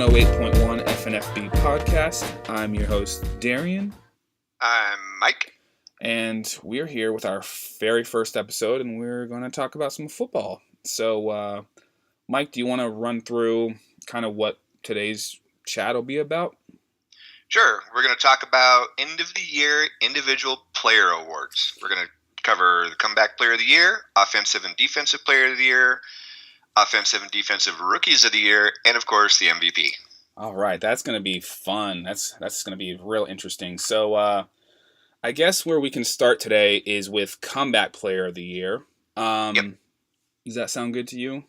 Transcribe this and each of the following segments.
108.1 FNFB podcast. I'm your host, Darian. I'm Mike. And we're here with our very first episode, and we're going to talk about some football. So, Mike, do you want to run through kind of what today's chat will be about? Sure. We're going to talk about end of the year individual player awards. We're going to cover the comeback player of the year, offensive and defensive player of the year, offensive and defensive rookies of the year, and of course the MVP. All right, that's going to be fun. That's going to be real interesting. So, I guess where we can start today is with comeback player of the year. Yep. Does that sound good to you?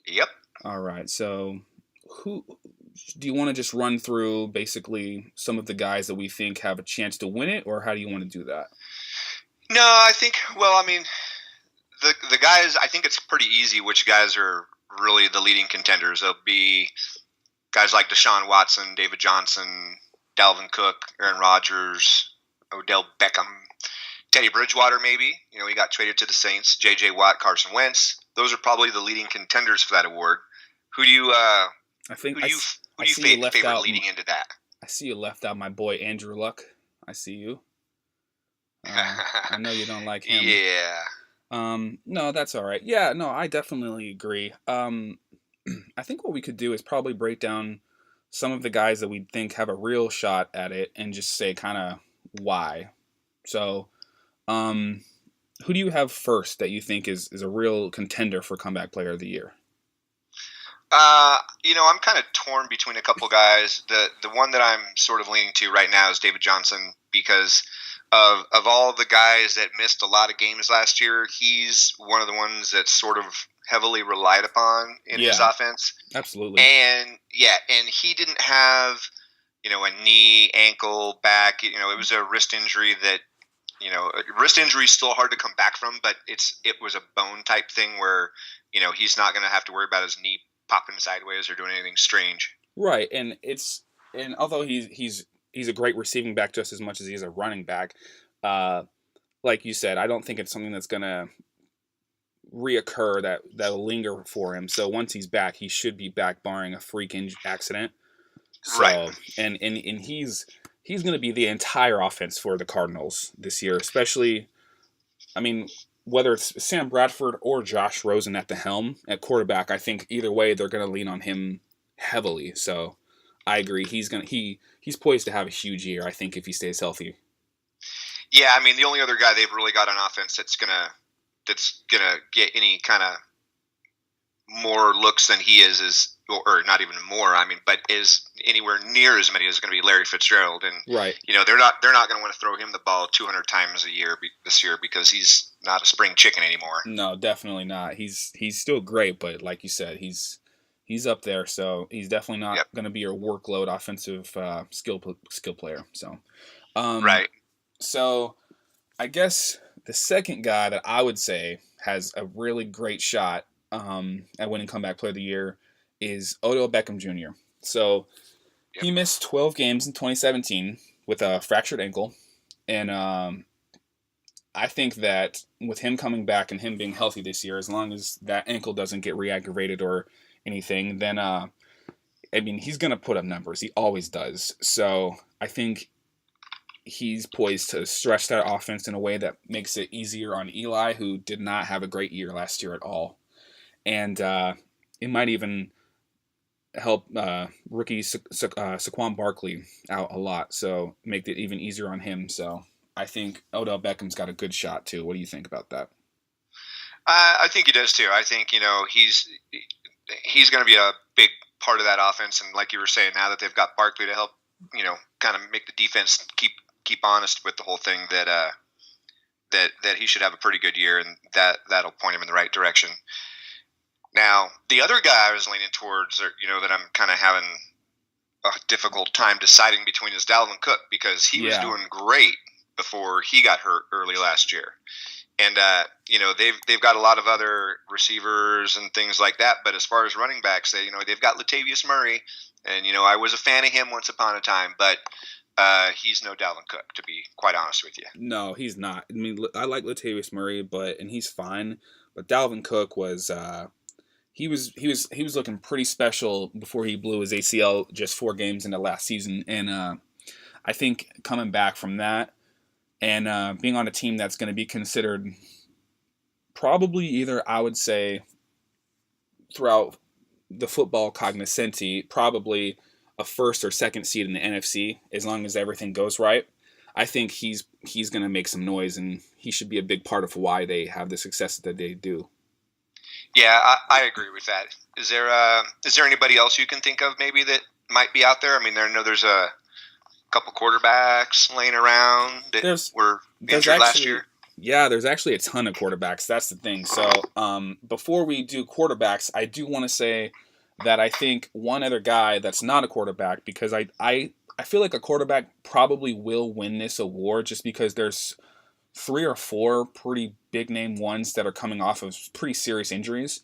Yep. All right. So, who do you want to just run through basically some of the guys that we think have a chance to win it, or how do you want to do that? No, I think, the guys, I think it's pretty easy which guys are really the leading contenders. There'll be guys like Deshaun Watson, David Johnson, Dalvin Cook, Aaron Rodgers, Odell Beckham, Teddy Bridgewater maybe. You know, he got traded to the Saints. J.J. Watt, Carson Wentz. Those are probably the leading contenders for that award. Who do you favor leading into that? I see you left out my boy Andrew Luck. I see you. I know you don't like him. Yeah. No, that's all right. Yeah, no, I definitely agree. I think what we could do is probably break down some of the guys that we think have a real shot at it and just say kind of why. So, who do you have first that you think is a real contender for comeback player of the year? I'm kind of torn between a couple guys. The one that I'm sort of leaning to right now is David Johnson because of all the guys that missed a lot of games last year, he's one of the ones that's sort of heavily relied upon in his offense. Absolutely. And he didn't have, a knee, ankle, back. It was a wrist injury that, wrist injury is still hard to come back from, but it was a bone type thing where, he's not going to have to worry about his knee popping sideways or doing anything strange. Right, and although he's a great receiving back just as much as he's a running back, like you said, I don't think it's something that's going to reoccur that'll linger for him. So once he's back, he should be back, barring a freak accident. So, right. And he's going to be the entire offense for the Cardinals this year, especially, whether it's Sam Bradford or Josh Rosen at the helm at quarterback. I think either way they're going to lean on him heavily. So I agree. He's poised to have a huge year, I think, if he stays healthy. Yeah, the only other guy they've really got on offense that's gonna get any kind of more looks than he is or not even more. But is anywhere near as many as going to be Larry Fitzgerald, and right. They're not going to want to throw him the ball 200 times a year this year because he's not a spring chicken anymore. No, definitely not. He's still great, but like you said, he's up there, so he's definitely not going to be your workload offensive skill player. So, right. So, I guess the second guy that I would say has a really great shot at winning comeback player of the year is Odell Beckham Jr. So, he missed 12 games in 2017 with a fractured ankle, and I think that with him coming back and him being healthy this year, as long as that ankle doesn't get re-aggravated or anything, then he's going to put up numbers. He always does. So I think he's poised to stretch that offense in a way that makes it easier on Eli, who did not have a great year last year at all. And it might even help rookie Saquon Barkley out a lot, so make it even easier on him. So I think Odell Beckham's got a good shot too. What do you think about that? I think he does too. I think he's going to be a big part of that offense, and like you were saying, now that they've got Barkley to help, kind of make the defense keep honest with the whole thing, that he should have a pretty good year, and that'll point him in the right direction. Now, the other guy I was leaning towards, that I'm kind of having a difficult time deciding between is Dalvin Cook, because he was doing great before he got hurt early last year. And, they've got a lot of other receivers and things like that. But as far as running backs, they've got Latavius Murray. And, I was a fan of him once upon a time. But he's no Dalvin Cook, to be quite honest with you. No, he's not. I like Latavius Murray, and he's fine. But Dalvin Cook was he was looking pretty special before he blew his ACL just 4 games into last season, and I think coming back from that and being on a team that's going to be considered probably either, I would say, throughout the football cognoscenti, probably a first or second seed in the NFC as long as everything goes right. I think he's going to make some noise, and he should be a big part of why they have the success that they do. Yeah, I agree with that. Is there anybody else you can think of maybe that might be out there? I mean, I know there's a couple quarterbacks laying around that were injured last year. Yeah, there's actually a ton of quarterbacks. That's the thing. So before we do quarterbacks, I do want to say that I think one other guy that's not a quarterback, because I feel like a quarterback probably will win this award just because there's 3 or 4 pretty big name ones that are coming off of pretty serious injuries.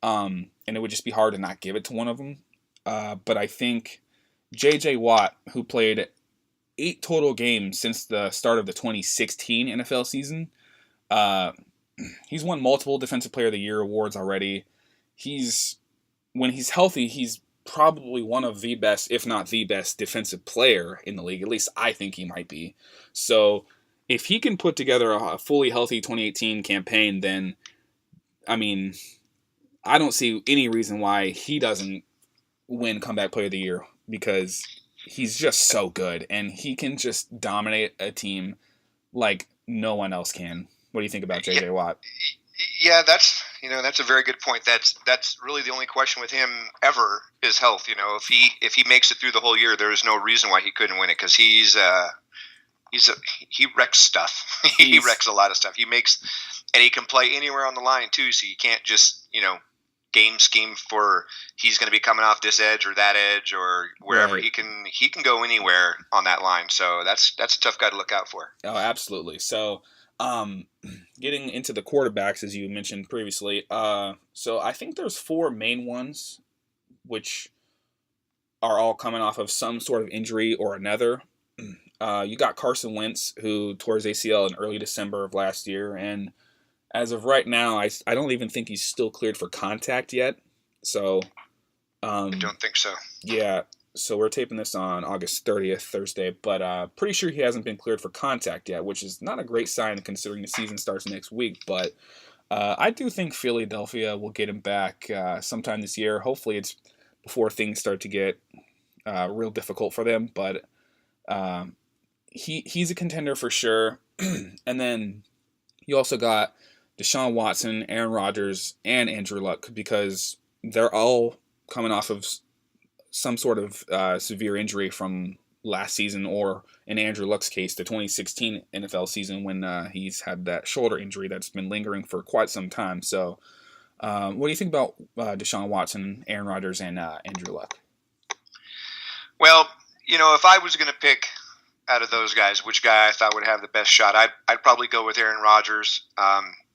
And it would just be hard to not give it to one of them. But I think J.J. Watt, who played 8 total games since the start of the 2016 NFL season, he's won multiple Defensive Player of the Year awards already. When he's healthy, he's probably one of the best, if not the best, defensive player in the league. At least I think he might be. So if he can put together a fully healthy 2018 campaign, then, I mean, I don't see any reason why he doesn't win Comeback Player of the Year, because he's just so good, and he can just dominate a team like no one else can. What do you think about J.J. Watt? Yeah, that's a very good point. That's really the only question with him ever is health. If he makes it through the whole year, there is no reason why he couldn't win it, because he wrecks stuff. He wrecks a lot of stuff. And he can play anywhere on the line too. So you can't just game scheme for he's going to be coming off this edge or that edge or wherever. Right. He can go anywhere on that line. So that's a tough guy to look out for. Oh, absolutely. So getting into the quarterbacks, as you mentioned previously, so I think there's 4 main ones, which are all coming off of some sort of injury or another. You got Carson Wentz, who tore his ACL in early December of last year, and as of right now, I don't even think he's still cleared for contact yet. So I don't think so. Yeah, so we're taping this on August 30th, Thursday, but pretty sure he hasn't been cleared for contact yet, which is not a great sign considering the season starts next week. But I do think Philadelphia will get him back sometime this year. Hopefully it's before things start to get real difficult for them, but he's a contender for sure. And then you also got Deshaun Watson, Aaron Rodgers, and Andrew Luck, because they're all coming off of some sort of severe injury from last season, or in Andrew Luck's case, the 2016 NFL season, when he's had that shoulder injury that's been lingering for quite some time. So what do you think about Deshaun Watson, Aaron Rodgers, and Andrew Luck? Well, if I was going to pick out of those guys, which guy I thought would have the best shot, I'd probably go with Aaron Rodgers,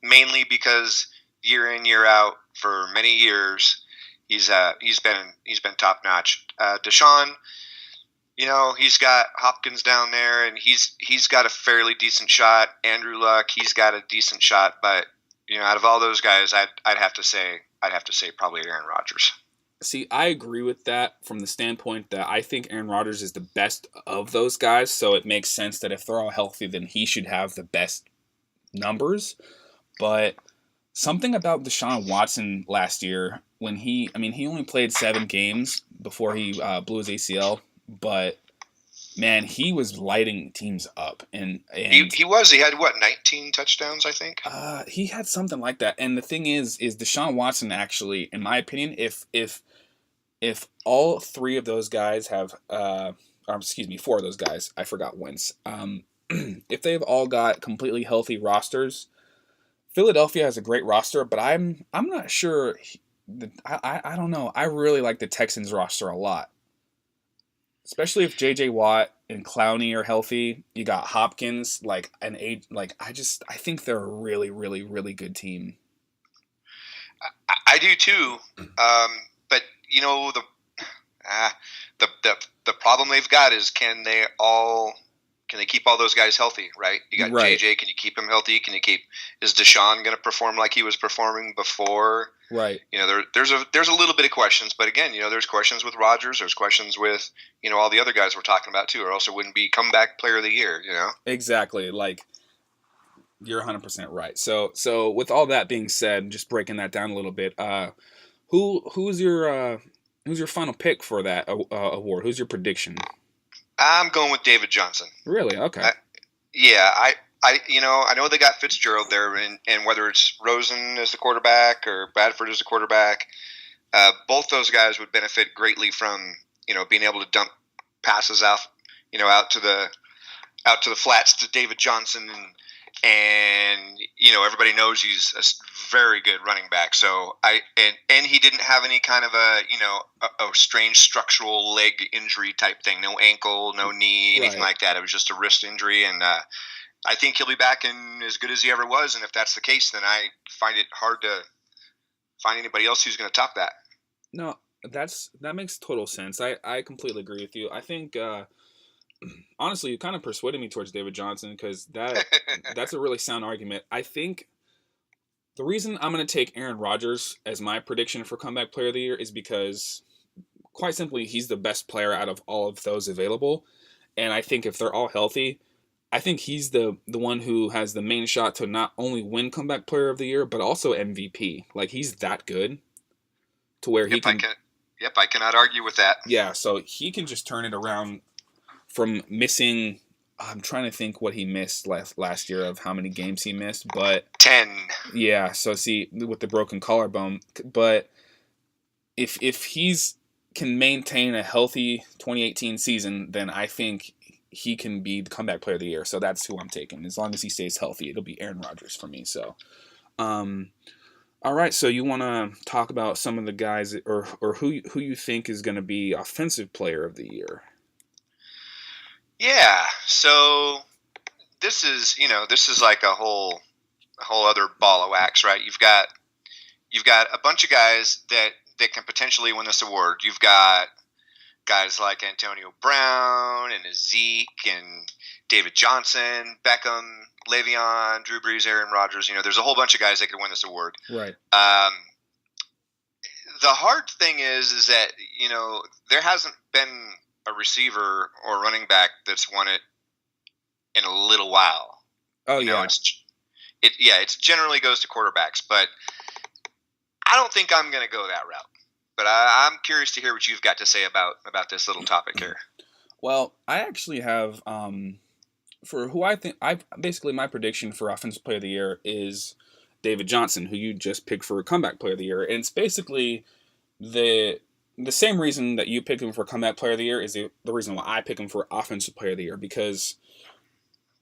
mainly because year in, year out, for many years, he's been top notch. Deshaun, he's got Hopkins down there, and he's got a fairly decent shot. Andrew Luck, he's got a decent shot, but out of all those guys, I'd have to say probably Aaron Rodgers. See, I agree with that from the standpoint that I think Aaron Rodgers is the best of those guys, so it makes sense that if they're all healthy, then he should have the best numbers. But something about Deshaun Watson last year, when he only played 7 games before he blew his ACL, but man, he was lighting teams up, and he had what, 19 touchdowns, I think. He had something like that. And the thing is Deshaun Watson actually, in my opinion, if all 3 of those guys have, 4 of those guys, I forgot Wentz. If they've all got completely healthy rosters, Philadelphia has a great roster, but I'm not sure. I don't know. I really like the Texans roster a lot, especially if J.J. Watt and Clowney are healthy. You got Hopkins, I think they're a really, really, really good team. I do too. But the problem they've got is can they keep all those guys healthy, right? You got right. JJ, can you keep him healthy? Is Deshaun going to perform like he was performing before Right. There's a little bit of questions, but again, there's questions with Rodgers, there's questions with all the other guys we're talking about too, or else it wouldn't be comeback player of the year. Exactly. Like, you're 100% right. So with all that being said, just breaking that down a little bit, who's your final pick for that award? Who's your prediction? I'm going with David Johnson. Really? Okay. Yeah, I know they got Fitzgerald there, and whether it's Rosen as the quarterback or Bradford as the quarterback, both those guys would benefit greatly from being able to dump passes out, out to the flats to David Johnson, and everybody knows he's a very good running back. So and he didn't have any kind of a strange structural leg injury type thing, no ankle, no knee, anything like that. It was just a wrist injury, and I think he'll be back and as good as he ever was. And if that's the case, then I find it hard to find anybody else who's going to top that. No, that makes total sense. I completely agree with you. I think honestly, you kind of persuaded me towards David Johnson, because that's a really sound argument. I think the reason I'm going to take Aaron Rodgers as my prediction for comeback player of the year is because, quite simply, he's the best player out of all of those available. And I think if they're all healthy, I think he's the one who has the main shot to not only win comeback player of the year, but also MVP. Like, he's that good to where he can. I cannot argue with that. Yeah, so he can just turn it around from missing. I'm trying to think what he missed last year, of how many games he missed, but 10. Yeah, so see, with the broken collarbone, but if he's can maintain a healthy 2018 season, then I think he can be the comeback player of the year. So that's who I'm taking. As long as he stays healthy, it'll be Aaron Rodgers for me. So, all right. So you want to talk about some of the guys, or who you think is going to be offensive player of the year? Yeah. So this is like a whole other ball of wax, right? You've got a bunch of guys that can potentially win this award. You've got guys like Antonio Brown and Zeke and David Johnson, Beckham, Le'Veon, Drew Brees, Aaron Rodgers. There's a whole bunch of guys that could win this award. Right. The hard thing is that there hasn't been a receiver or running back that's won it in a little while. Oh, yeah. It generally goes to quarterbacks, but I don't think I'm going to go that route. But I'm curious to hear what you've got to say about this little topic here. Well, I actually have for who I think basically my prediction for offensive player of the year is David Johnson, who you just picked for comeback player of the year, and it's basically the same reason that you pick him for comeback player of the year is the reason why I pick him for offensive player of the year, because,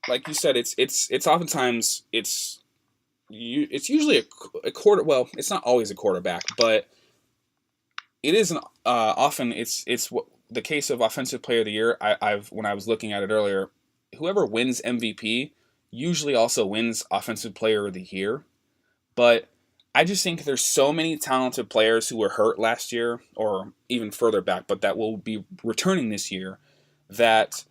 like you said, it's oftentimes it's usually a quarter. Well, it's not always a quarterback, but it is often it's what the case of offensive player of the year. When I was looking at it earlier, whoever wins MVP usually also wins offensive player of the year. But I just think there's so many talented players who were hurt last year, or even further back, but that will be returning this year, that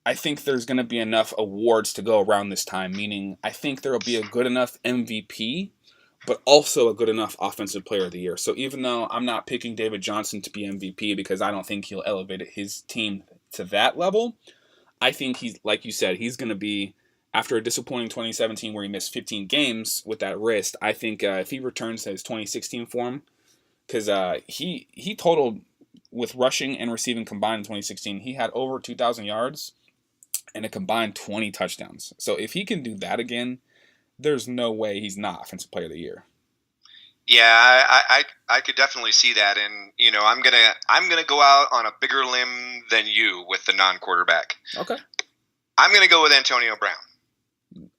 I think there's going to be enough awards to go around this time, meaning I think there will be a good enough MVP, but also a good enough offensive player of the year. So even though I'm not picking David Johnson to be MVP because I don't think he'll elevate his team to that level, I think he's, like you said, he's going to be, after a disappointing 2017 where he missed 15 games with that wrist, I think if he returns to his 2016 form, because he totaled, with rushing and receiving combined in 2016, he had over 2,000 yards and a combined 20 touchdowns. So if he can do that again, there's no way he's not offensive player of the year. Yeah, I could definitely see that, and I'm gonna go out on a bigger limb than you with the non-quarterback. Okay. I'm gonna go with Antonio Brown.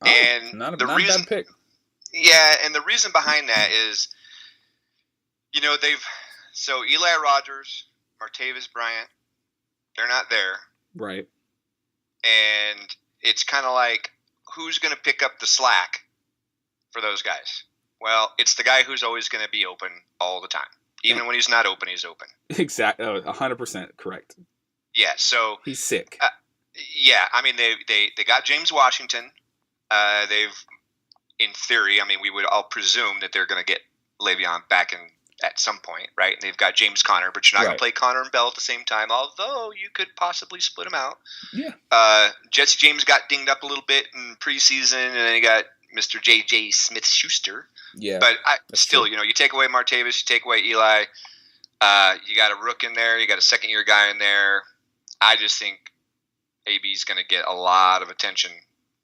Oh, and not a bad pick. Yeah, and the reason behind that is, so Eli Rogers, Martavis Bryant, they're not there. Right. And it's kind of like, who's going to pick up the slack for those guys? Well, it's the guy who's always going to be open all the time. Even when he's not open, he's open. Exactly. 100% correct. Yeah, so he's sick. Yeah, I mean, they got James Washington. They've, in theory, I mean, we would all presume that they're going to get Le'Veon back in at some point, right? And they've got James Conner, but you're not going to play Conner and Bell at the same time, although you could possibly split them out. Yeah. Jesse James got dinged up a little bit in preseason, and then you got Mr. J.J. Smith-Schuster. Yeah. But still, you take away Martavis, you take away Eli, you got a rook in there, you got a second-year guy in there. I just think AB's going to get a lot of attention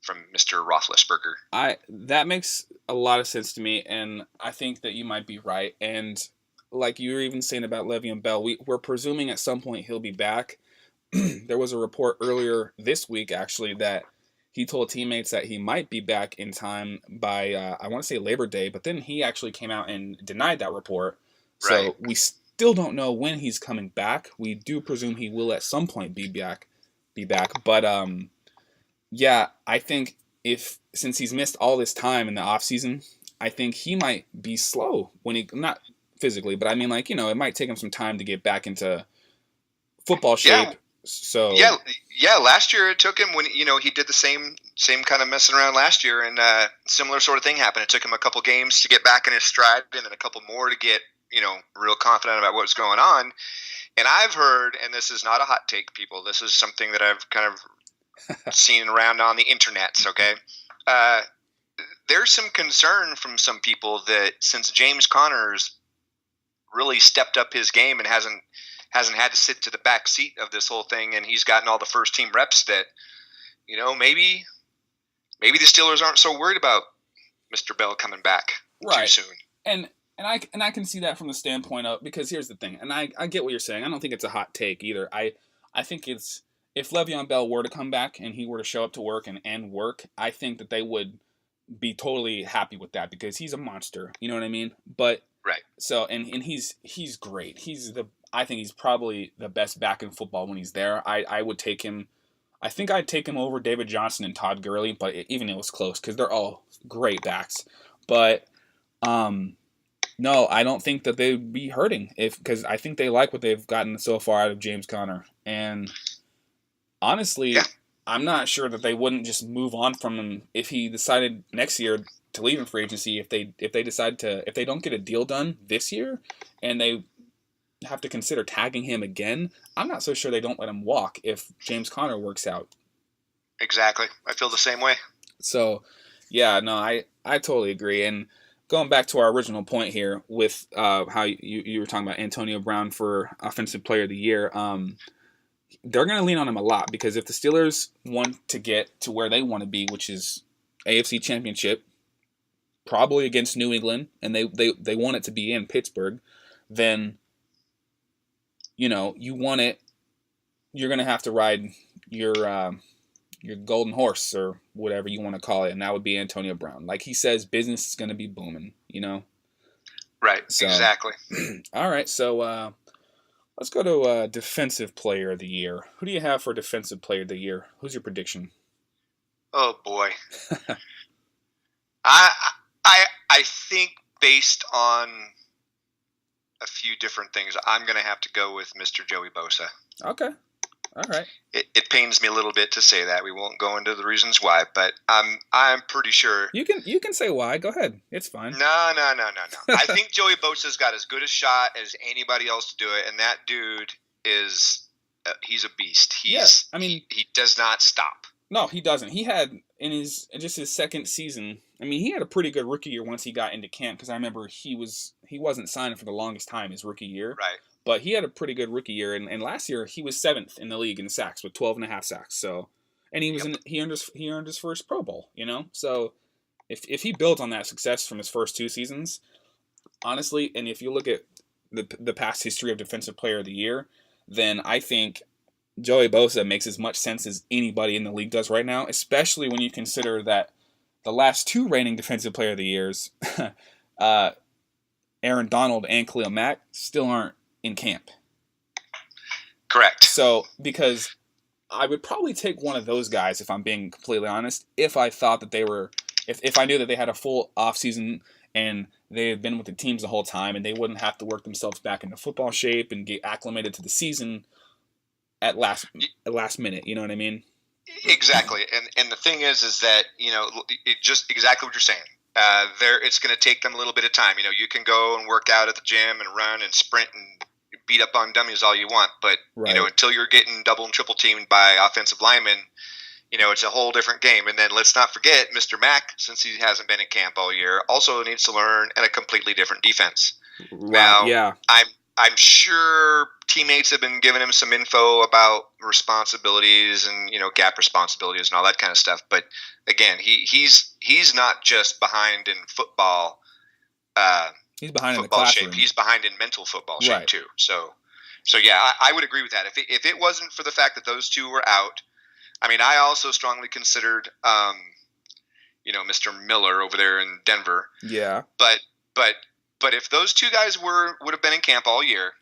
from Mr. Roethlisberger. That makes a lot of sense to me, and I think that you might be right. And like you were even saying about Le'Veon Bell, we're presuming at some point he'll be back. There was a report earlier this week, actually, that he told teammates that he might be back in time by, I want to say Labor Day, but then he actually came out and denied that report. Right. So we still don't know when he's coming back. We do presume he will at some point be back. But yeah, I think since he's missed all this time in the off season, I think he might be slow when he, not physically, but I mean, like, it might take him some time to get back into football shape. Yeah. So yeah. Last year it took him when he did the same kind of messing around last year, and similar sort of thing happened. It took him a couple games to get back in his stride, and then a couple more to get real confident about what's going on. And I've heard, and this is not a hot take, people. This is something that I've kind of seen around on the internet. Okay, there's some concern from some people that since James Conner's really stepped up his game and hasn't had to sit to the back seat of this whole thing, and he's gotten all the first team reps, that maybe the Steelers aren't so worried about Mr. Bell coming back too soon. And I can see that from the standpoint of, because here's the thing, and I get what you're saying. I don't think it's a hot take either. I think it's, if Le'Veon Bell were to come back and he were to show up to work and work, I think that they would be totally happy with that, because he's a monster. You know what I mean? But right. So and he's great. I think he's probably the best back in football when he's there. I would take him. I think I'd take him over David Johnson and Todd Gurley, but even it was close because they're all great backs. But no, I don't think that they'd be hurting because I think they like what they've gotten so far out of James Conner. And honestly, yeah. I'm not sure that they wouldn't just move on from him if he decided next year to leave in free agency. If they don't get a deal done this year and they have to consider tagging him again, I'm not so sure they don't let him walk if James Conner works out. Exactly. I feel the same way. So, yeah, no, I totally agree. And going back to our original point here with how you were talking about Antonio Brown for Offensive Player of the Year, they're going to lean on him a lot, because if the Steelers want to get to where they want to be, which is AFC Championship, probably against New England, and they want it to be in Pittsburgh, then you want it. You're going to have to ride your golden horse, or whatever you want to call it, and that would be Antonio Brown. Like he says, business is going to be booming, Right, so, exactly. All right, so let's go to Defensive Player of the Year. Who do you have for Defensive Player of the Year? Who's your prediction? Oh, boy. I think based on a few different things, I'm going to have to go with Mr. Joey Bosa. Okay. All right. It pains me a little bit to say that. We won't go into the reasons why, but I'm pretty sure. You can say why. Go ahead. It's fine. No. I think Joey Bosa's got as good a shot as anybody else to do it, and that dude is he's a beast. He does not stop. No, he doesn't. He had in his second season. I mean, he had a pretty good rookie year once he got into camp, because I remember he wasn't signing for the longest time his rookie year. Right. But he had a pretty good rookie year, and last year he was 7th in the league in sacks with 12.5 sacks. So, and he earned his first Pro Bowl. So if he builds on that success from his first 2 seasons, honestly, and if you look at the past history of Defensive Player of the Year, then I think Joey Bosa makes as much sense as anybody in the league does right now, especially when you consider that the last 2 reigning Defensive Player of the Years, Aaron Donald and Khalil Mack, still aren't in camp. Correct. So, because I would probably take one of those guys, if I'm being completely honest, if I thought that they were, if I knew that they had a full offseason and they had been with the teams the whole time and they wouldn't have to work themselves back into football shape and get acclimated to the season at last minute. You know what I mean? Exactly. And the thing is that, it just exactly what you're saying. It's going to take them a little bit of time. You can go and work out at the gym and run and sprint and beat up on dummies all you want, but until you're getting double and triple teamed by offensive linemen, it's a whole different game. And then let's not forget Mr. Mack, since he hasn't been in camp all year, also needs to learn a completely different defense. Now, yeah. I'm sure teammates have been giving him some info about responsibilities and gap responsibilities and all that kind of stuff. But again, he's not just behind in football. He's behind football in the shape. classroom. He's behind in mental football shape too. So yeah, I would agree with that. If it wasn't for the fact that those two were out, I mean, I also strongly considered, Mr. Miller over there in Denver. Yeah. But if those two guys would have been in camp all year,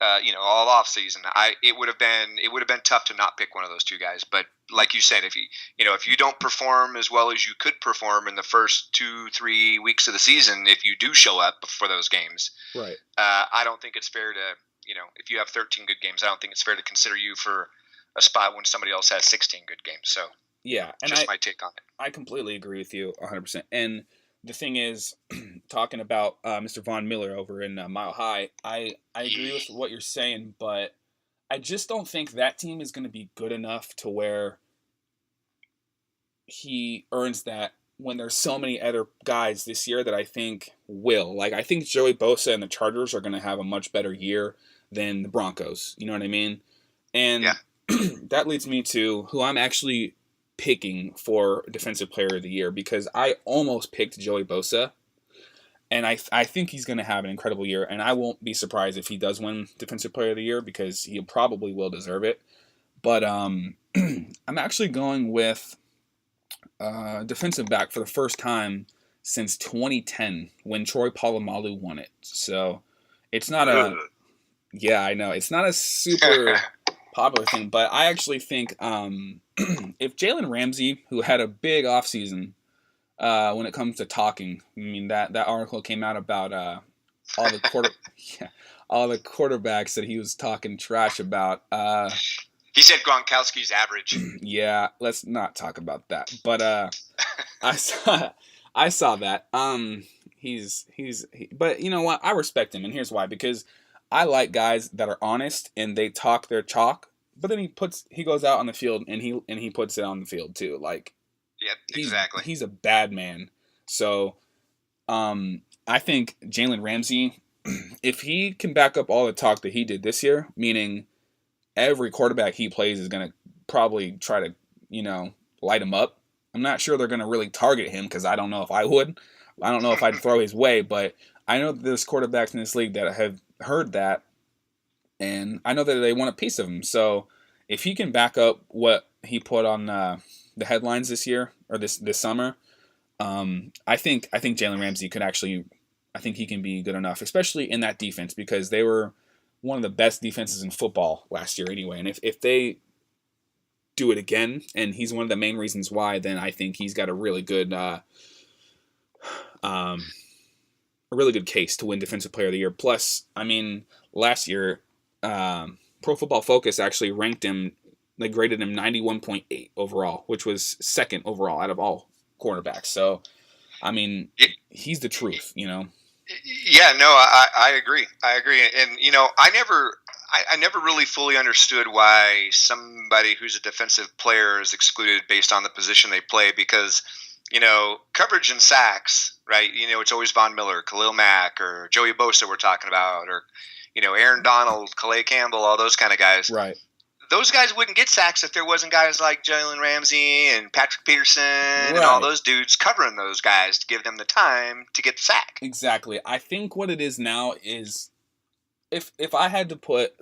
all off season, it would have been tough to not pick one of those two guys. But like you said, if you don't perform as well as you could perform in the first 2-3 weeks of the season, if you do show up for those games, right? I don't think it's fair to if you have 13 good games, I don't think it's fair to consider you for a spot when somebody else has 16 good games. So yeah, and just my take on it. I completely agree with you 100%. And the thing is, talking about Mr. Von Miller over in Mile High, I agree with what you're saying, but I just don't think that team is going to be good enough to where he earns that when there's so many other guys this year that I think will. Like, I think Joey Bosa and the Chargers are going to have a much better year than the Broncos. You know what I mean? And that leads me to who I'm actually picking for Defensive Player of the Year, because I almost picked Joey Bosa, and I think he's going to have an incredible year, and I won't be surprised if he does win Defensive Player of the Year, because he probably will deserve it. But I'm actually going with defensive back for the first time since 2010 when Troy Polamalu won it. So it's not I know it's not a super popular thing, but I actually think if Jalen Ramsey, who had a big offseason when it comes to talking, I mean that article came out about all the quarterbacks that he was talking trash about. He said Gronkowski's average. Yeah, let's not talk about that. But I saw that. But you know what? I respect him, and here's why. Because I like guys that are honest and they talk their chalk, but then he goes out on the field and he puts it on the field too. Like, yep, exactly. He's a bad man. So, I think Jalen Ramsey, if he can back up all the talk that he did this year, meaning every quarterback he plays is going to probably try to, light him up. I'm not sure they're going to really target him, because I don't know if I would. I don't know if I'd throw his way, but I know that there's quarterbacks in this league that have heard that, and I know that they want a piece of him. So if he can back up what he put on the headlines this year or this summer, I think Jalen Ramsey could actually, I think he can be good enough, especially in that defense, because they were one of the best defenses in football last year anyway. And if they do it again, and he's one of the main reasons why, then I think he's got a really good case to win Defensive Player of the Year. Plus, I mean, last year, Pro Football Focus actually ranked him, they graded him 91.8 overall, which was second overall out of all cornerbacks. So, I mean, he's the truth, Yeah, no, I agree. And, I never really fully understood why somebody who's a defensive player is excluded based on the position they play, because, coverage and sacks, right? It's always Von Miller, Khalil Mack, or Joey Bosa we're talking about, or, Aaron Donald, Calais Campbell, all those kind of guys. Right. Those guys wouldn't get sacks if there wasn't guys like Jalen Ramsey and Patrick Peterson and all those dudes covering those guys to give them the time to get the sack. Exactly. I think what it is now is, if I had to put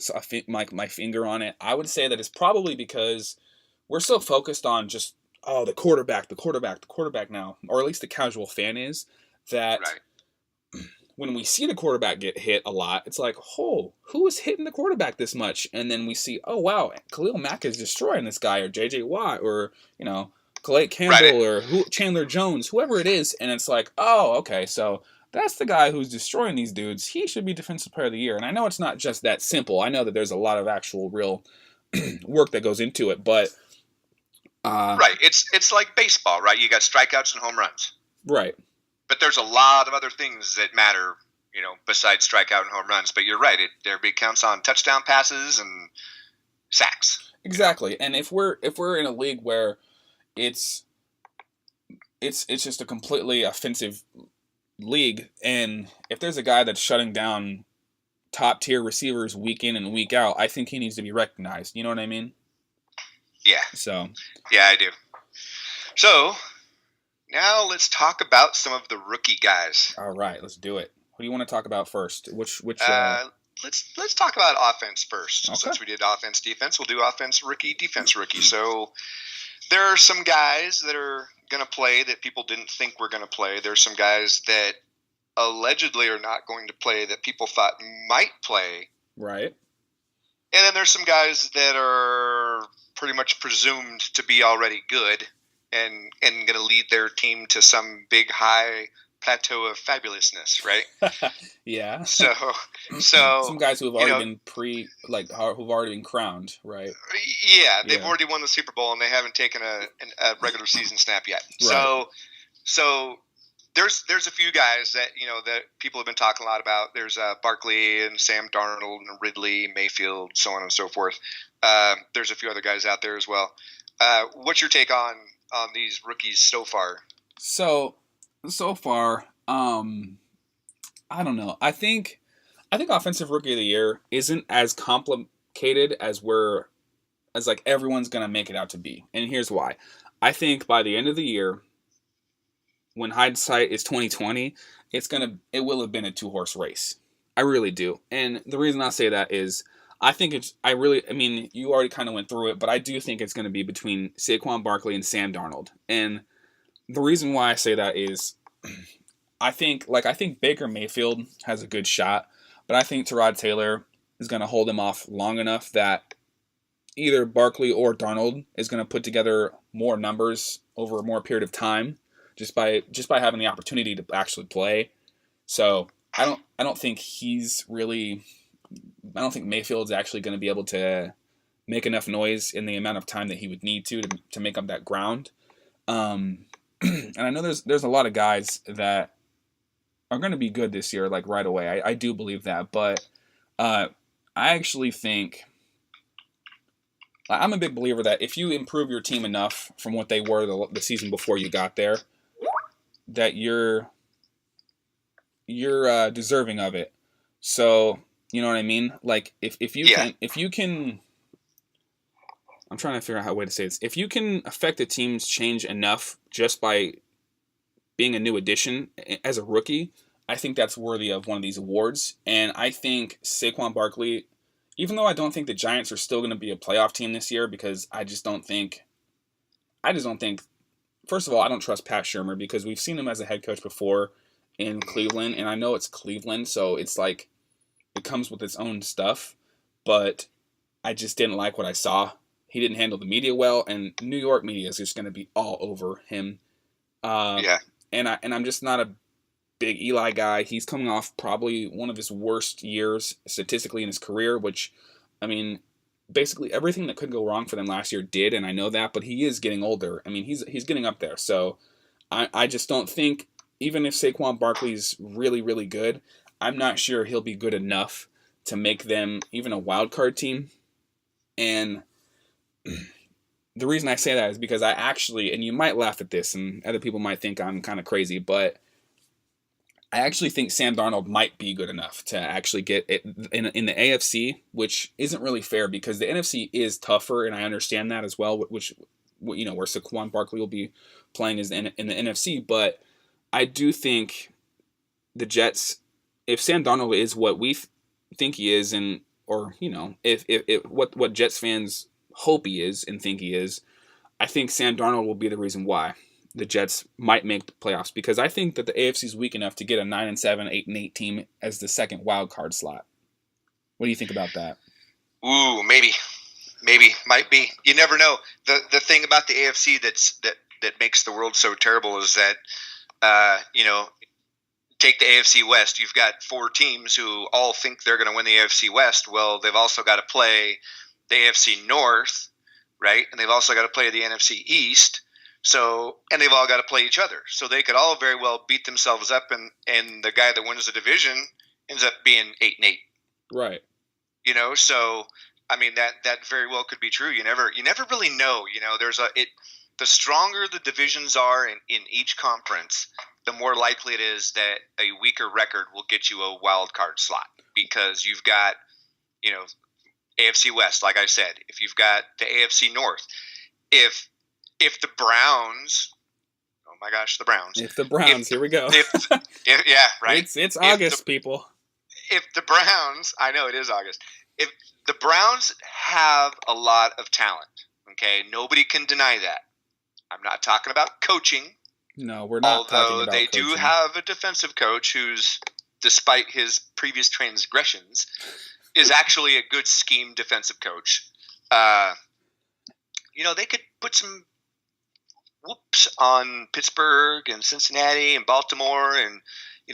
my finger on it, I would say that it's probably because we're so focused on just, the quarterback now, or at least the casual fan is, that when we see the quarterback get hit a lot, it's like, who is hitting the quarterback this much? And then we see, oh, wow, Khalil Mack is destroying this guy, or J.J. Watt, or, Calais Campbell, or Chandler Jones, whoever it is. And it's like, oh, okay, so that's the guy who's destroying these dudes. He should be Defensive Player of the Year. And I know it's not just that simple. I know that there's a lot of actual real work that goes into it, but... right, it's like baseball, right? You got strikeouts and home runs. Right. but there's a lot of other things that matter, besides strikeout and home runs. But you're right; everybody counts on touchdown passes and sacks. Exactly. And if we're in a league where it's just a completely offensive league, and if there's a guy that's shutting down top tier receivers week in and week out, I think he needs to be recognized. You know what I mean? Yeah. So. Yeah, I do. So now let's talk about some of the rookie guys. All right, let's do it. Who do you want to talk about first? Which? Let's talk about offense first. Okay. Since we did offense, defense, we'll do offense rookie, defense rookie. So there are some guys that are going to play that people didn't think were going to play. There's some guys that allegedly are not going to play that people thought might play. Right. And then there's some guys that are pretty much presumed to be already good and going to lead their team to some big high plateau of fabulousness, right? Yeah. So some guys who have already been who've already been crowned, right? Yeah, they've already won the Super Bowl and they haven't taken a regular season snap yet. Right. So there's a few guys that that people have been talking a lot about. There's Barkley and Sam Darnold and Ridley, Mayfield, so on and so forth. There's a few other guys out there as well. What's your take on these rookies so far? So far, I don't know. I think offensive rookie of the year isn't as complicated as everyone's gonna make it out to be, and here's why. I think by the end of the year, when hindsight is 2020, it will have been a 2-horse race. I really do, and the reason I say that is I mean, you already kind of went through it, but I do think it's going to be between Saquon Barkley and Sam Darnold, and the reason why I say that is I think Baker Mayfield has a good shot, but I think Tyrod Taylor is going to hold him off long enough that either Barkley or Darnold is going to put together more numbers over a more period of time just by having the opportunity to actually play. So I don't think Mayfield's actually going to be able to make enough noise in the amount of time that he would need to make up that ground. And I know there's a lot of guys that are going to be good this year, like right away. I do believe that, but I actually think I'm a big believer that if you improve your team enough from what they were the season before you got there, that you're deserving of it. So you know what I mean? Like if you can. I'm trying to figure out how way to say this. If you can affect a team's change enough just by being a new addition as a rookie, I think that's worthy of one of these awards. And I think Saquon Barkley, even though I don't think the Giants are still going to be a playoff team this year, because I just don't think. First of all, I don't trust Pat Shurmur because we've seen him as a head coach before in Cleveland, and I know it's Cleveland, so it's like it comes with its own stuff. But I just didn't like what I saw. He didn't handle the media well, and New York media is just going to be all over him. Yeah. And I'm just not a big Eli guy. He's coming off probably one of his worst years statistically in his career, which, I mean, basically everything that could go wrong for them last year did, and I know that, but he is getting older. I mean, he's getting up there. So I just don't think, even if Saquon Barkley's really, really good, I'm not sure he'll be good enough to make them even a wild card team. And the reason I say that is because I actually, and you might laugh at this, and other people might think I'm kind of crazy, but I actually think Sam Darnold might be good enough to actually get it in the AFC, which isn't really fair because the NFC is tougher, and I understand that as well, which, where Saquon Barkley will be playing is in the NFC, but I do think the Jets, if Sam Darnold is what we think he is, if what Jets fans hope he is and think he is, I think Sam Darnold will be the reason why the Jets might make the playoffs, because I think that the AFC is weak enough to get a 9-7, 8-8 team as the second wild card slot. What do you think about that? Ooh, maybe, might be. You never know. The thing about the AFC that makes the world so terrible is that take the AFC West. You've got 4 teams who all think they're going to win the AFC West. Well, they've also got to play the AFC North, right? And they've also got to play the NFC East. So, and they've all got to play each other. So they could all very well beat themselves up, and the guy that wins the division ends up being 8-8. Right. So I mean that very well could be true. You never really know. The stronger the divisions are in each conference, the more likely it is that a weaker record will get you a wild card slot, because you've got, AFC West, like I said, if you've got the AFC North, if the Browns, oh my gosh, the Browns. If the Browns, here we go. Yeah, right. It's August, people. If the Browns, I know it is August. If the Browns have a lot of talent, okay, nobody can deny that. I'm not talking about coaching. No, we're not talking about they coaching. do have a defensive coach who's, despite his previous transgressions, is actually a good scheme defensive coach. They could put some whoops on Pittsburgh and Cincinnati and Baltimore, and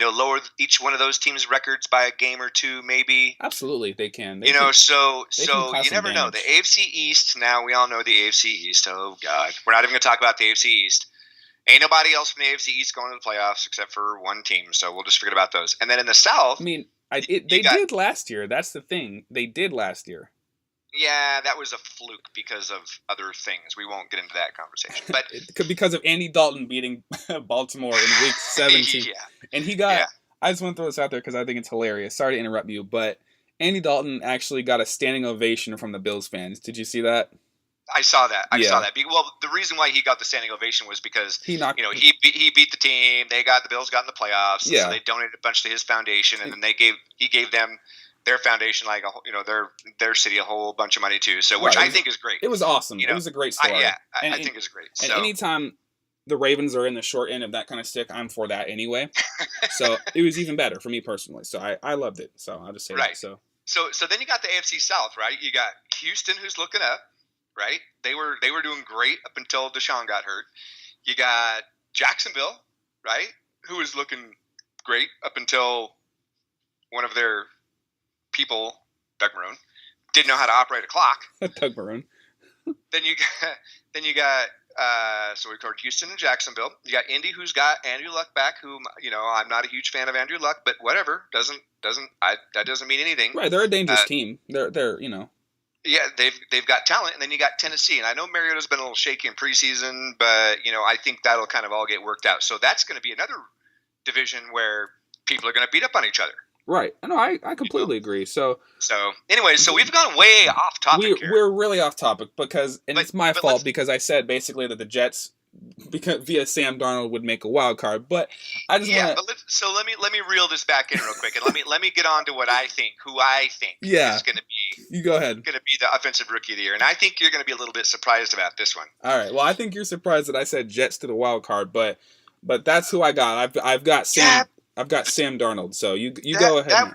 lower each one of those teams' records by a game or two, maybe. Absolutely, they can. So you never know. The AFC East, now we all know the AFC East. Oh, God. We're not even going to talk about the AFC East. Ain't nobody else from the AFC East going to the playoffs except for one team, so we'll just forget about those. And then in the South... I mean, they did last year. That's the thing. They did last year. Yeah, that was a fluke because of other things. We won't get into that conversation. But because of Andy Dalton beating Baltimore in Week 17. Yeah. And he got... Yeah. I just want to throw this out there because I think it's hilarious. Sorry to interrupt you, but Andy Dalton actually got a standing ovation from the Bills fans. Did you see that? I saw that. Well, the reason why he got the standing ovation was because he beat the team. The Bills got in the playoffs. Yeah. So they donated a bunch to his foundation, and then he gave them their foundation, their city, a whole bunch of money too. So which I think is great. It was awesome. It was a great story. I think it's great. And anytime the Ravens are in the short end of that kind of stick, I'm for that anyway. So it was even better for me personally. So I loved it. So I'll just say that. So then you got the AFC South, right? You got Houston, who's looking up. Right, they were doing great up until Deshaun got hurt. You got Jacksonville, right, who was looking great up until one of their people, Doug Marone, didn't know how to operate a clock. Doug Marone. Then you got so we covered Houston and Jacksonville. You got Indy, who's got Andrew Luck back. Whom I'm not a huge fan of Andrew Luck, but whatever, that doesn't mean anything. Right, they're a dangerous team. They're Yeah, they've got talent, and then you got Tennessee, and I know Mariota's been a little shaky in preseason, but I think that'll kind of all get worked out. So that's going to be another division where people are going to beat up on each other. Right. No, I completely agree. So anyway, we've gone way off topic. We're really off topic it's my fault because I said basically that the Jets, because via Sam Darnold, would make a wild card, but I just want to. So let me reel this back in real quick, and let me get on to what I think. Who I think is going to be. You go ahead. Going to be the offensive rookie of the year, and I think you're going to be a little bit surprised about this one. All right. Well, I think you're surprised that I said Jets to the wild card, but that's who I got. I've got Sam. Yeah. I've got Sam Darnold. So you go ahead.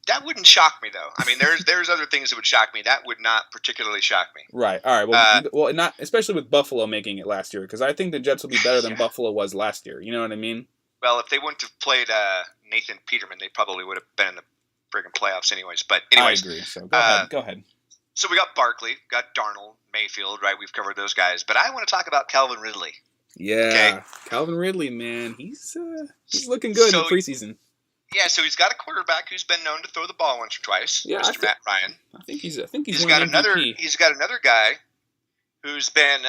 That wouldn't shock me, though. I mean, there's other things that would shock me. That would not particularly shock me. Right. All right. Well, not especially with Buffalo making it last year, because I think the Jets will be better than Buffalo was last year. You know what I mean? Well, if they wouldn't have played Nathan Peterman, they probably would have been in the friggin' playoffs anyways. But anyways, I agree. So go ahead. So we got Barkley, got Darnold, Mayfield, right? We've covered those guys. But I want to talk about Calvin Ridley. Yeah, okay. Calvin Ridley, man, he's looking good in the preseason. Yeah, so he's got a quarterback who's been known to throw the ball once or twice. Yeah, Mr. Matt Ryan. I think he's got another. He's got another guy who's been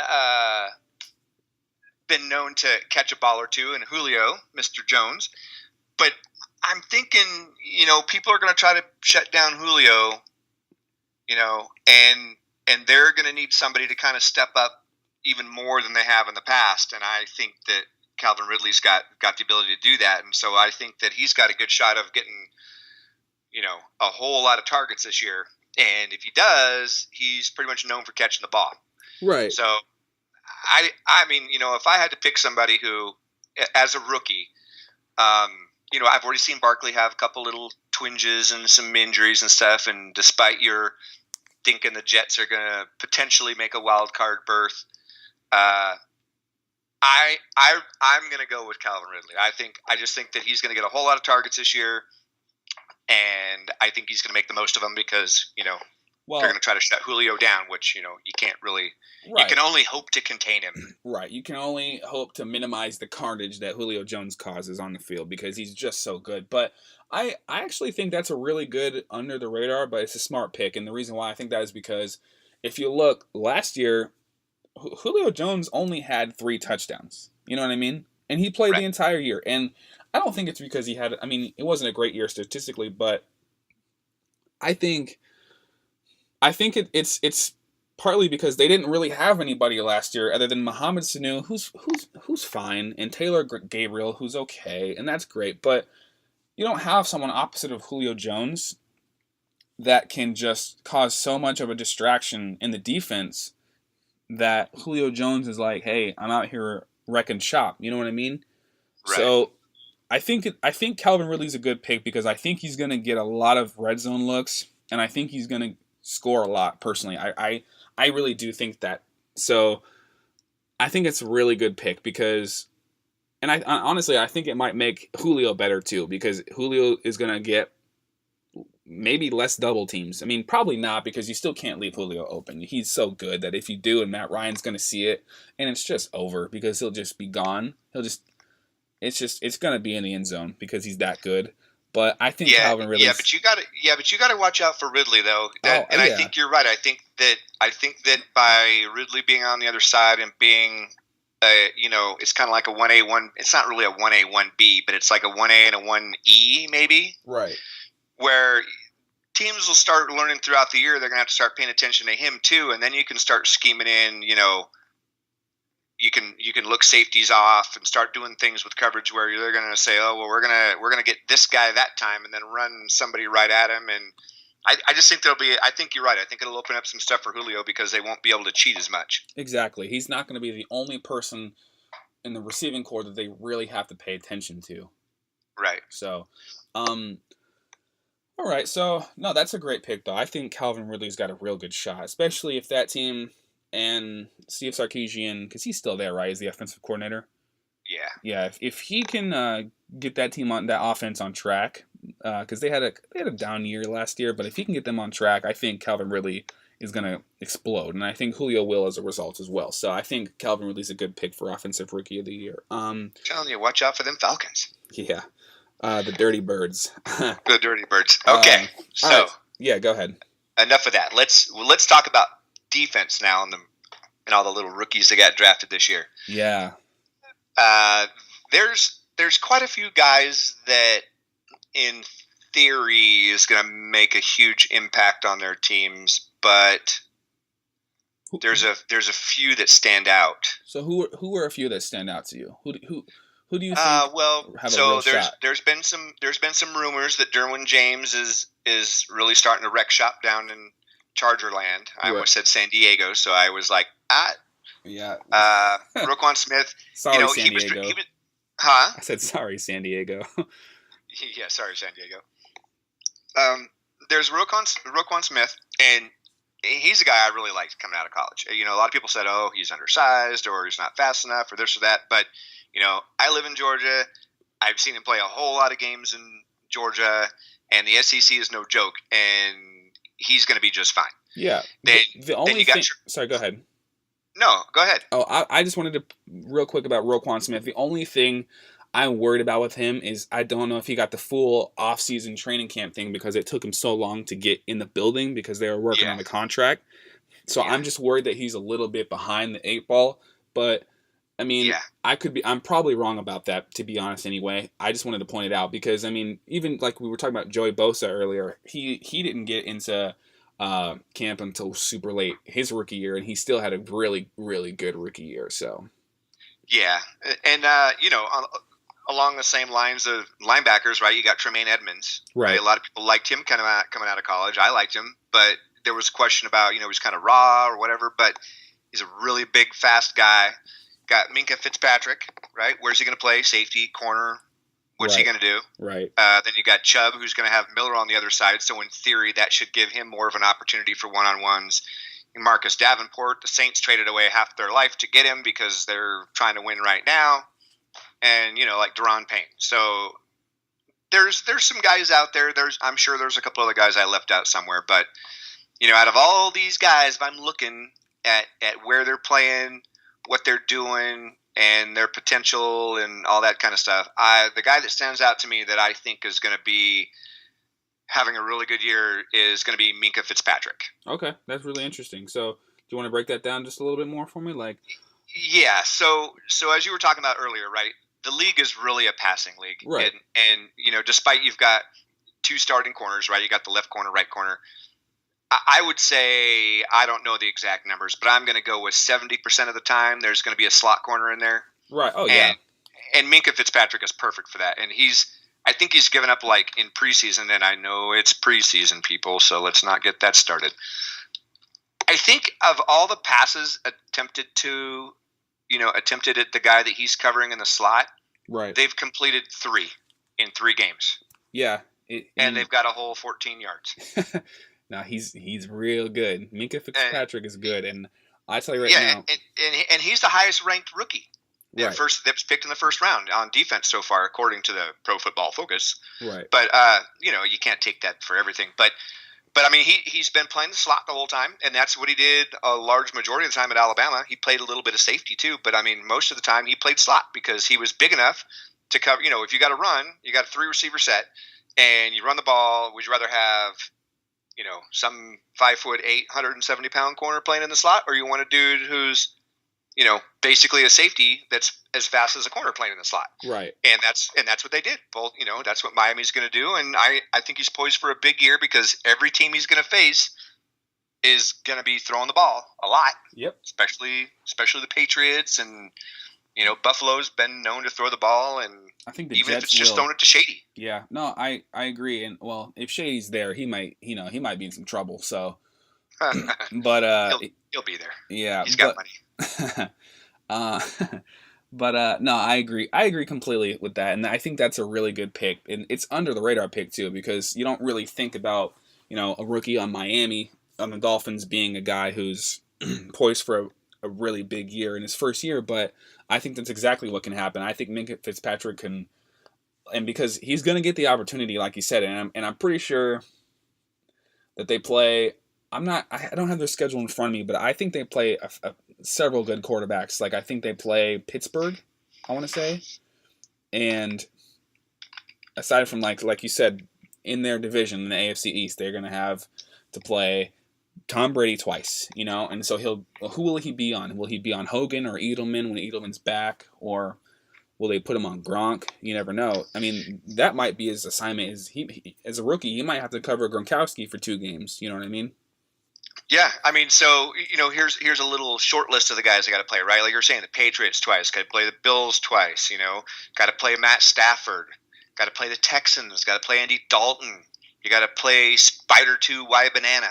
known to catch a ball or two, and Julio, Mr. Jones. But I'm thinking, people are going to try to shut down Julio, and they're going to need somebody to kind of step up even more than they have in the past. And I think that Calvin Ridley's got the ability to do that. And so I think that he's got a good shot of getting, a whole lot of targets this year. And if he does, he's pretty much known for catching the ball. Right. So I mean, if I had to pick somebody who, as a rookie, I've already seen Barkley have a couple little twinges and some injuries and stuff. And despite your thinking the Jets are going to potentially make a wild card berth, I'm going to go with Calvin Ridley. I just think that he's going to get a whole lot of targets this year, and I think he's going to make the most of them because they're Well, going to try to shut Julio down, which you can't really. You right. can only hope to contain him. Right. You can only hope to minimize the carnage that Julio Jones causes on the field because he's just so good. But I actually think that's a really good under the radar, but it's a smart pick. And the reason why I think that is because if you look last year, Julio Jones only had 3 touchdowns. You know what I mean? And he played the Right. entire year. And I don't think it's because he had, I mean, it wasn't a great year statistically, but I think it's partly because they didn't really have anybody last year other than Mohamed Sanu, who's fine, and Taylor Gabriel, who's okay, and that's great. But you don't have someone opposite of Julio Jones that can just cause so much of a distraction in the defense that Julio Jones is like, hey, I'm out here wrecking shop. You know what I mean? Right. So I think Calvin Ridley's a good pick because I think he's going to get a lot of red zone looks, and I think he's going to score a lot. Personally, I really do think that. So I think it's a really good pick because, and I honestly I think it might make Julio better too because Julio is going to get maybe less double teams. I mean, probably not because you still can't leave Julio open. He's so good that if you do, and Matt Ryan's going to see it, and it's just over because he'll just be gone. It's going to be in the end zone because he's that good. But I think Calvin Ridley. But you got to watch out for Ridley though. I think you're right. I think that by Ridley being on the other side and being, it's kind of like a 1A, it's not really a 1A, 1B, but it's like a 1A and a 1E maybe. Right. Where teams will start learning throughout the year, they're going to have to start paying attention to him too, and then you can start scheming in, you can look safeties off and start doing things with coverage where they're going to say, oh well, we're gonna get this guy that time, and then run somebody right at him. And I just think I think you're right. I think it'll open up some stuff for Julio because they won't be able to cheat as much. Exactly. He's not going to be the only person in the receiving corps that they really have to pay attention to. Right. So, all right. So no, that's a great pick though. I think Calvin Ridley's got a real good shot, especially if that team. And Steve Sarkisian, because he's still there, right? He's the offensive coordinator. Yeah. Yeah. If he can get that team on that offense on track, because they had a down year last year, but if he can get them on track, I think Calvin Ridley is going to explode, and I think Julio will as a result as well. So I think Calvin Ridley's a good pick for offensive rookie of the year. Telling you, watch out for them Falcons. Yeah. The Dirty Birds. The Dirty Birds. Okay. So right. Yeah, go ahead. Enough of that. Let's talk about defense now and all the little rookies that got drafted this year. Yeah. There's quite a few guys that in theory is going to make a huge impact on their teams, but there's a few that stand out. So who are a few that stand out to you? Who do you think have a real shot? There's been some rumors that Derwin James is really starting to wreck shop down in Charger land. I almost said San Diego, so I was like, yeah. Roquan Smith. Sorry, San Diego. Huh? I said sorry, San Diego. Yeah, sorry, San Diego. There's Roquan Smith, and he's a guy I really liked coming out of college. A lot of people said, oh, he's undersized or he's not fast enough or this or that. But, I live in Georgia. I've seen him play a whole lot of games in Georgia, and the SEC is no joke. And he's going to be just fine. Yeah. The only thing. Sorry, go ahead. No, go ahead. Oh, I just wanted to real quick about Roquan Smith. The only thing I'm worried about with him is I don't know if he got the full off-season training camp thing because it took him so long to get in the building because they were working on the contract. So I'm just worried that he's a little bit behind the 8 ball. But I mean, I'm probably wrong about that, to be honest. Anyway, I just wanted to point it out because I mean, even like we were talking about Joey Bosa earlier, he didn't get into camp until super late his rookie year, and he still had a really, really good rookie year. So yeah, and along the same lines of linebackers, right? You got Tremaine Edmonds, right? A lot of people liked him coming out of college. I liked him, but there was a question about he's kind of raw or whatever. But he's a really big, fast guy. Got Minka Fitzpatrick, right? Where's he going to play? Safety, corner. What's he going to do? Right. Then you got Chubb, who's going to have Miller on the other side. So in theory, that should give him more of an opportunity for one-on-ones. And Marcus Davenport, the Saints traded away half their life to get him because they're trying to win right now. And like Deron Payne. So there's some guys out there. I'm sure there's a couple other guys I left out somewhere, but Out of all these guys, if I'm looking at where they're playing, what they're doing, and their potential and all that kind of stuff, the guy that stands out to me that I think is going to be having a really good year is going to be Minkah Fitzpatrick. Okay, that's really interesting. So, do you want to break that down just a little bit more for me? Yeah. So as you were talking about earlier, right? The league is really a passing league, right? And despite you've got two starting corners, right? You got the left corner, right corner. I would say, I don't know the exact numbers, but I'm going to go with 70% of the time there's going to be a slot corner in there. Right. Oh, yeah. And Minkah Fitzpatrick is perfect for that. And I think he's given up in preseason, and I know it's preseason, people, so let's not get that started. I think of all the passes attempted at the guy that he's covering in the slot, right? They've completed 3 in 3 games. Yeah. And they've got a whole 14 yards. No, he's real good. Minkah Fitzpatrick is good, and I tell you now. Yeah, and he's the highest ranked rookie. Right. That was picked in the first round on defense so far, according to the Pro Football Focus. Right. But you can't take that for everything. But I mean, he's been playing the slot the whole time, and that's what he did a large majority of the time at Alabama. He played a little bit of safety too, but I mean, most of the time he played slot because he was big enough to cover. If you got to run, you got a 3 receiver set, and you run the ball. Would you rather have some 5'8", 170-pound corner playing in the slot, or you want a dude who's, basically a safety that's as fast as a corner playing in the slot? Right. And that's what they did. Both, that's what Miami's going to do, and I think he's poised for a big year because every team he's going to face is going to be throwing the ball a lot. Yep. Especially the Patriots, and Buffalo's been known to throw the ball, and I think even if it's just throwing it to Shady. Yeah, no, I agree, and well, if Shady's there, he might be in some trouble. So, but he'll be there. Yeah, he's got money. But no, I agree. I agree completely with that, and I think that's a really good pick, and it's under the radar pick too because you don't really think about a rookie on the Dolphins being a guy who's poised for a really big year in his first year, but I think that's exactly what can happen. I think Minkah Fitzpatrick can, and because he's going to get the opportunity, like you said, and I'm pretty sure that they play. I don't have their schedule in front of me, but I think they play several good quarterbacks. Like I think they play Pittsburgh, I want to say, and aside from like you said, in their division in the AFC East, they're going to have to play Tom Brady twice, and so who will he be on? Will he be on Hogan or Edelman when Edelman's back, or will they put him on Gronk? You never know. I mean, that might be his assignment. He as a rookie, he might have to cover Gronkowski for 2 games. You know what I mean? Yeah, I mean, so here's a little short list of the guys that got to play, right? Like you're saying, the Patriots twice, got to play the Bills twice. Got to play Matt Stafford, got to play the Texans, got to play Andy Dalton. You got to play Spider 2 Y Banana.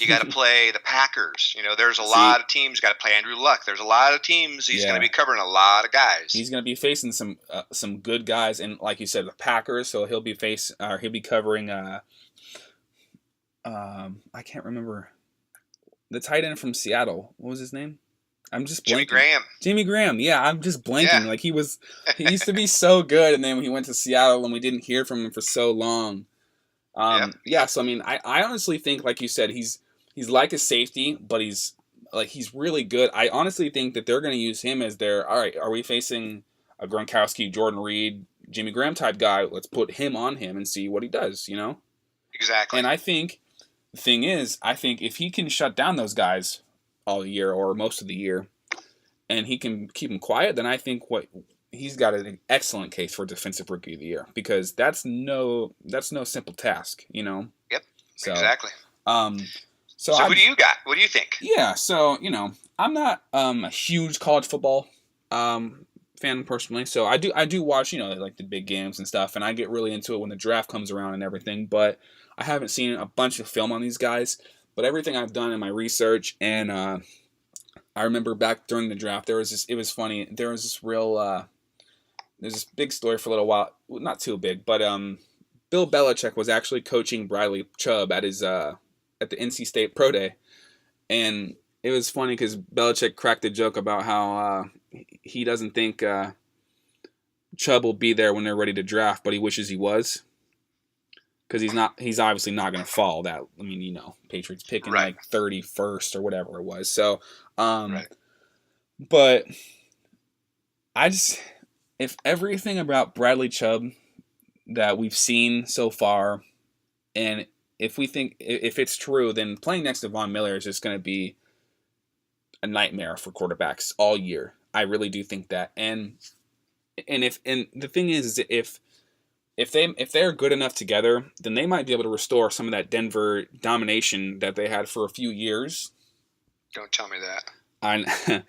You got to play the Packers. There's a lot of teams. Got to play Andrew Luck. There's a lot of teams. He's going to be covering a lot of guys. He's going to be facing some good guys, and like you said, the Packers. So he'll be covering. I can't remember the tight end from Seattle. What was his name? I'm just blanking. Jimmy Graham. Yeah, I'm just blanking. Yeah. Like he used to be so good, and then when he went to Seattle, and we didn't hear from him for so long. Yeah. So I mean, I honestly think, like you said, he's like a safety, but he's really good. I honestly think that they're going to use him as their, all right, are we facing a Gronkowski, Jordan Reed, Jimmy Graham type guy? Let's put him on him and see what he does, Exactly. And I think the thing is, if he can shut down those guys all year or most of the year, and he can keep them quiet, then I think he's got an excellent case for Defensive Rookie of the Year because that's no simple task, Yep. So, exactly. So who do you got? What do you think? Yeah, so I'm not a huge college football fan personally, so I do watch like the big games and stuff, and I get really into it when the draft comes around and everything. But I haven't seen a bunch of film on these guys. But everything I've done in my research, and I remember back during the draft, it was funny. There was this there's this big story for a little while, not too big, but Bill Belichick was actually coaching Bradley Chubb at the NC State Pro Day, and it was funny because Belichick cracked a joke about how he doesn't think Chubb will be there when they're ready to draft, but he wishes he was. because he's obviously not going to fall. That, I mean, Patriots picking Right. like 31st or whatever it was. So, Right. but I just, if everything about Bradley Chubb that we've seen so far, and if it's true, then playing next to Von Miller is just going to be a nightmare for quarterbacks all year. I really do think that, and the thing is if they're good enough together, then they might be able to restore some of that Denver domination that they had for a few years. Don't tell me that.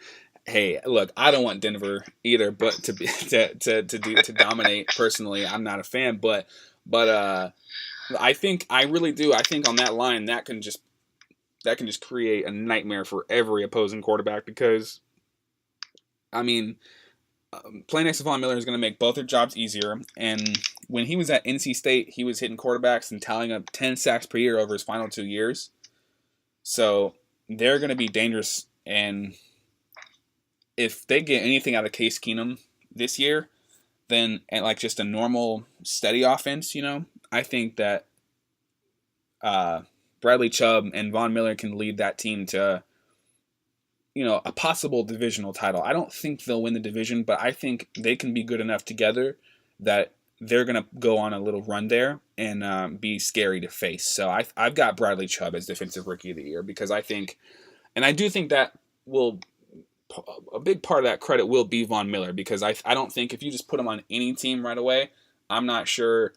Hey, look, I don't want Denver either, but to dominate personally, I'm not a fan. But I really do. I think on that line that can just create a nightmare for every opposing quarterback because, I mean, playing next to Von Miller is going to make both their jobs easier. And when he was at NC State, he was hitting quarterbacks and tallying up 10 sacks per year over his final 2 years. So they're going to be dangerous. And if they get anything out of Case Keenum this year, then at like just a normal, steady offense, I think that Bradley Chubb and Von Miller can lead that team to, a possible divisional title. I don't think they'll win the division, but I think they can be good enough together that they're going to go on a little run there and be scary to face. So I've got Bradley Chubb as Defensive Rookie of the Year because I think, and I do think that a big part of that credit will be Von Miller because I don't think if you just put him on any team right away, I'm not sure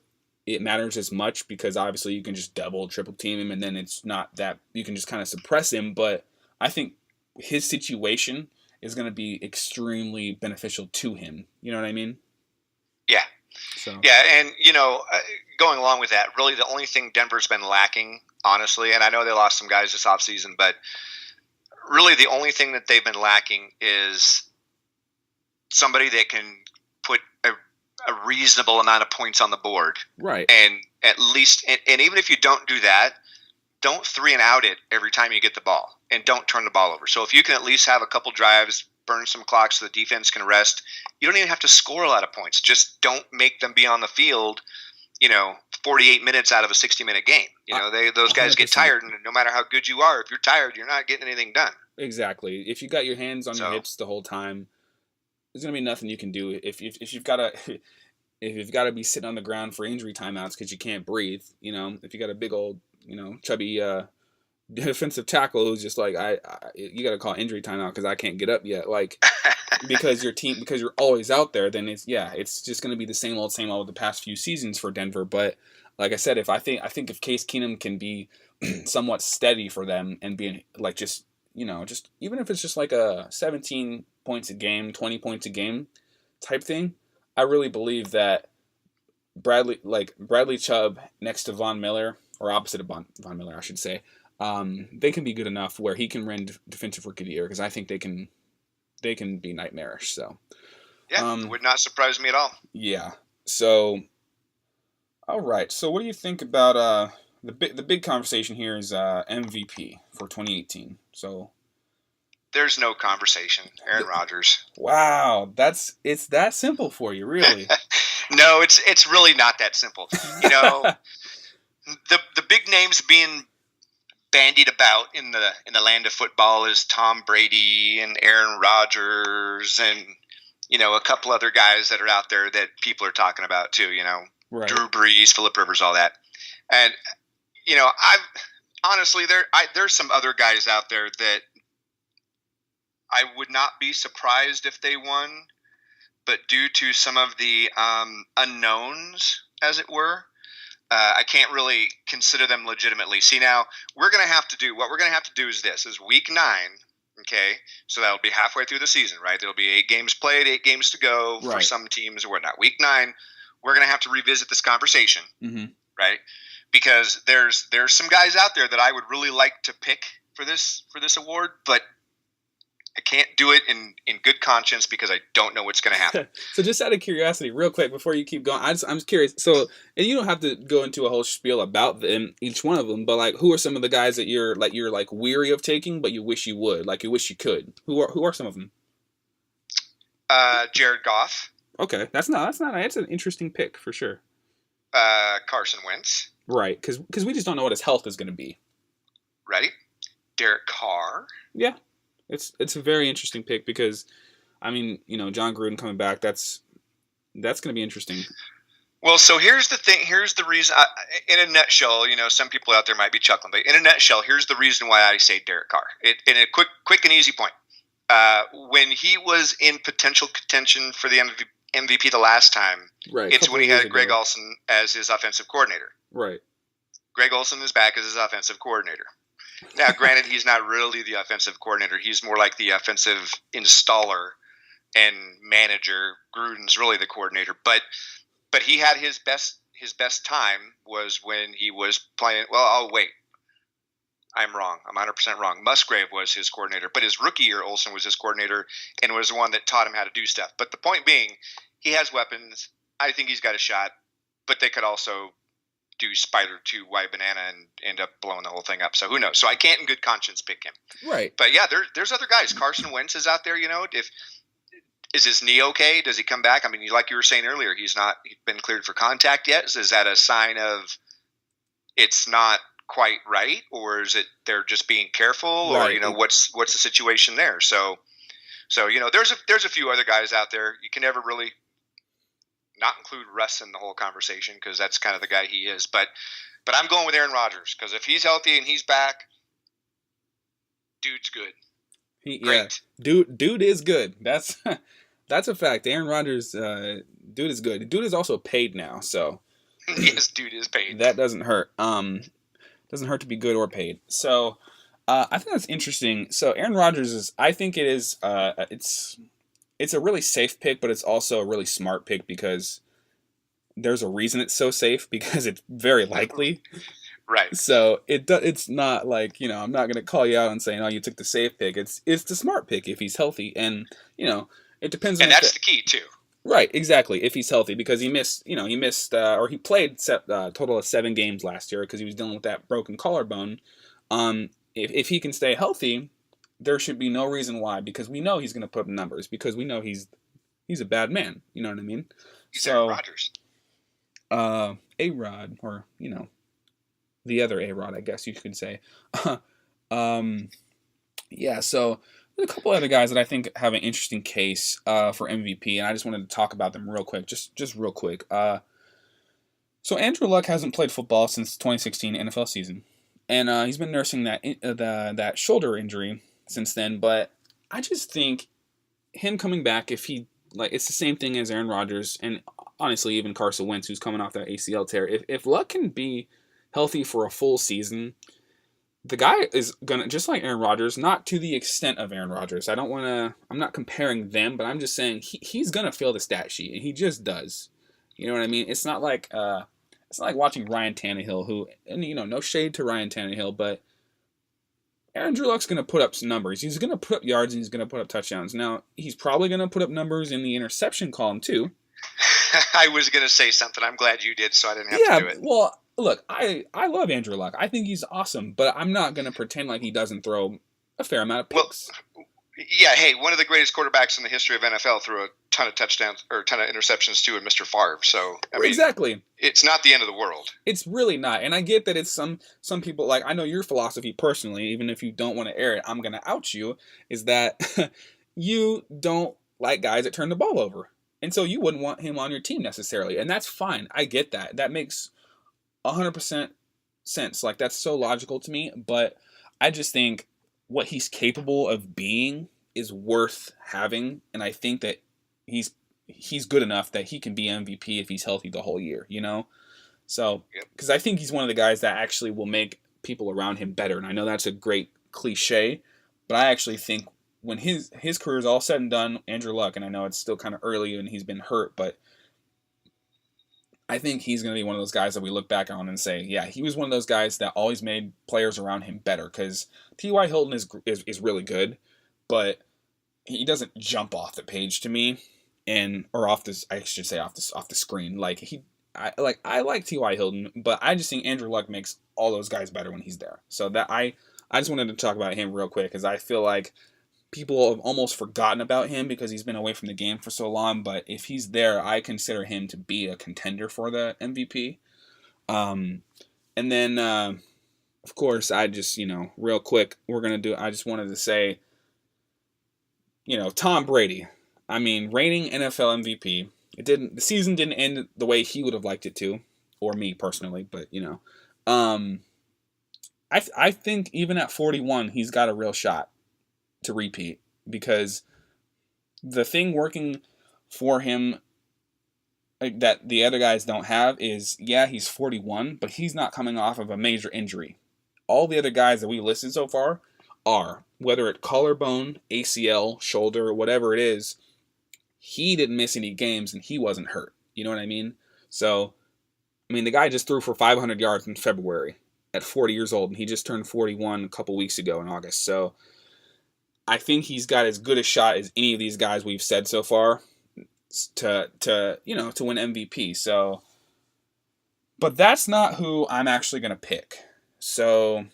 it matters as much because obviously you can just double, triple team him and then it's not that you can just kind of suppress him. But I think his situation is going to be extremely beneficial to him. You know what I mean? Yeah. So. Yeah, and, going along with that, really the only thing Denver's been lacking, honestly, and I know they lost some guys this offseason, but really the only thing that they've been lacking is somebody that can put a reasonable amount of points on the board. Right. And at least, and even if you don't do that, don't 3-and-out it every time you get the ball and don't turn the ball over. So if you can at least have a couple drives, burn some clock so the defense can rest, you don't even have to score a lot of points. Just don't make them be on the field, 48 minutes out of a 60-minute game. Those guys 100%. Get tired, and no matter how good you are, if you're tired, you're not getting anything done. Exactly. If you got your hands on your hips the whole time, there's gonna be nothing you can do. If you've got to be sitting on the ground for injury timeouts because you can't breathe, if you got a big old chubby defensive tackle who's just like you got to call injury timeout because I can't get up yet, like because you're always out there, then it's just going to be the same old with the past few seasons for Denver. But like I said, I think if Case Keenum can be somewhat steady for them and be like just even if it's just like a 17 points a game, 20 points a game type thing, I really believe that Bradley Chubb next to Von Miller, or opposite of Von Miller, I should say, they can be good enough where he can win Defensive Rookie of the Year because I think they can be nightmarish. So yeah, it would not surprise me at all. Yeah. So all right. So what do you think about the big conversation here is MVP for 2018? So there's no conversation. Aaron Rodgers. Wow, it's that simple for you, really? No, it's really not that simple. The big names being bandied about in the land of football is Tom Brady and Aaron Rodgers and a couple other guys that are out there that people are talking about too. Right. Drew Brees, Phillip Rivers, all that, and I've honestly there's some other guys out there that I would not be surprised if they won, but due to some of the unknowns, as it were, I can't really consider them legitimately. See, now what we're going to have to do is week 9. Okay. So that'll be halfway through the season, right? There'll be 8 games played, 8 games to go for some teams or whatnot. Week 9, we're going to have to revisit this conversation, right? Because there's some guys out there that I would really like to pick for this award, but I can't do it in good conscience because I don't know what's going to happen. So just out of curiosity, real quick, before you keep going, I'm just curious. So, and you don't have to go into a whole spiel about them, each one of them, but like, who are some of the guys that you're weary of taking, but you wish you would, like you wish you could? Who are some of them? Jared Goff. Okay, that's an interesting pick for sure. Carson Wentz. Right, because we just don't know what his health is going to be. Ready? Derek Carr. Yeah, it's a very interesting pick because, I mean, John Gruden coming back, that's going to be interesting. Well, so here's the thing. Here's the reason. In a nutshell, some people out there might be chuckling, but in a nutshell, here's the reason why I say Derek Carr. In a quick and easy point. When he was in potential contention for the MVP the last time, right, it's when he had Greg Olson as his offensive coordinator. Right. Greg Olson is back as his offensive coordinator. Now, granted, he's not really the offensive coordinator. He's more like the offensive installer and manager. Gruden's really the coordinator, but he had his best time was when he was playing. Well, oh wait, I'm wrong. I'm 100% wrong. Musgrave was his coordinator, but his rookie year, Olsen was his coordinator and was the one that taught him how to do stuff. But the point being, he has weapons. I think he's got a shot, but they could also do Spider 2 White Banana and end up blowing the whole thing up. So who knows? So I can't in good conscience pick him. Right. But yeah, there's other guys. Carson Wentz is out there. Is his knee okay? Does he come back? I mean, like you were saying earlier, he's been cleared for contact yet. Is that a sign of it's not quite right, or is it they're just being careful, right. Or what's the situation there? So there's a few other guys out there. You can never really not include Russ in the whole conversation because that's kind of the guy he is. But I'm going with Aaron Rodgers because if he's healthy and he's back, dude's good. Great. Yeah, dude is good. That's a fact. Aaron Rodgers, dude is good. Dude is also paid now, so yes, dude is paid. That doesn't hurt. Doesn't hurt to be good or paid. So I think that's interesting. So Aaron Rodgers is. I think it is. It's a really safe pick, but it's also a really smart pick because there's a reason it's so safe because it's very likely. Right. So it's not like, I'm not going to call you out and say, no, you took the safe pick. It's the smart pick if he's healthy. And, it depends on. And that's the key, too. Right, exactly. If he's healthy, because he missed, or he played a total of 7 games last year because he was dealing with that broken collarbone. If he can stay healthy, there should be no reason why, because we know he's going to put up numbers, because we know he's a bad man. You know what I mean? He's Aaron Rodgers. A-Rod, or, the other A-Rod, I guess you could say. Yeah, so there's a couple other guys that I think have an interesting case for MVP, and I just wanted to talk about them real quick, just real quick. So Andrew Luck hasn't played football since 2016 NFL season, and he's been nursing that shoulder injury since then. But I just think him coming back, if he it's the same thing as Aaron Rodgers, and honestly even Carson Wentz, who's coming off that ACL tear. If Luck can be healthy for a full season, the guy is gonna, just like Aaron Rodgers, not to the extent of Aaron Rodgers. I'm not comparing them, but I'm just saying he's gonna fill the stat sheet, and he just does. You know what I mean? It's not like watching Ryan Tannehill, who, and no shade to Ryan Tannehill, but Andrew Luck's gonna put up some numbers. He's gonna put up yards and he's gonna put up touchdowns. Now he's probably gonna put up numbers in the interception column too. I was gonna say something. I'm glad you did, so I didn't have to do it. Well, look, I love Andrew Luck. I think he's awesome, but I'm not going to pretend like he doesn't throw a fair amount of picks. Well, yeah, hey, one of the greatest quarterbacks in the history of NFL threw a ton of touchdowns or a ton of interceptions too, in Mr. Favre. So I mean, exactly, it's not the end of the world. It's really not, and I get that it's some people, like, I know your philosophy personally. Even if you don't want to air it, I'm going to out you. Is that you don't like guys that turn the ball over, and so you wouldn't want him on your team necessarily, and that's fine. I get that. That makes 100% sense. Like, that's so logical to me, but I just think what he's capable of being is worth having, and I think that he's good enough that he can be MVP if he's healthy the whole year, So, because I think he's one of the guys that actually will make people around him better, and I know that's a great cliche, but I actually think when his career is all said and done, Andrew Luck, and I know it's still kind of early and he's been hurt, but I think he's going to be one of those guys that we look back on and say, yeah, he was one of those guys that always made players around him better, because T.Y. Hilton is really good, but he doesn't jump off the page to me, or off this, I should say off the screen. I like T.Y. Hilton, but I just think Andrew Luck makes all those guys better when he's there. So that I just wanted to talk about him real quick, because I feel like people have almost forgotten about him because he's been away from the game for so long, but if he's there, I consider him to be a contender for the MVP. And then, of course, I just, real quick, I just wanted to say, Tom Brady. I mean, reigning NFL MVP. The season didn't end the way he would have liked it to, or me personally, but, Um, I think even at 41, he's got a real shot to repeat because the thing working for him that the other guys don't have is, yeah, he's 41, but he's not coming off of a major injury. All the other guys that we listed so far are, whether it's collarbone, ACL, shoulder, whatever it is, he didn't miss any games and he wasn't hurt. You know what I mean? So, I mean, the guy just threw for 500 yards in February at 40 years old, and he just turned 41 a couple weeks ago in August. So, I think he's got as good a shot as any of these guys we've said so far to win MVP. So, but that's not who I'm actually going to pick. So,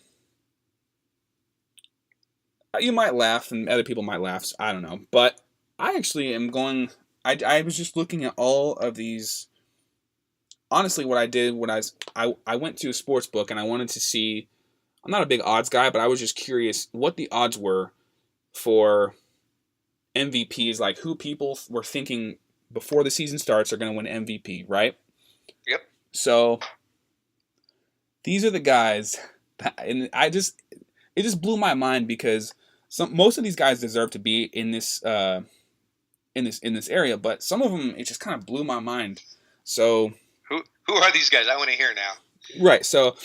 you might laugh and other people might laugh. I don't know. But I actually am going. I was just looking at all of these. Honestly, what I did when I went to a sports book and I wanted to see. I'm not a big odds guy, but I was just curious what the odds were for MVPs, like who people were thinking before the season starts are going to win MVP, right? Yep. So these are the guys, and it just blew my mind because most of these guys deserve to be in this area, but some of them it just kind of blew my mind. So who are these guys? I want to hear now. Right. So,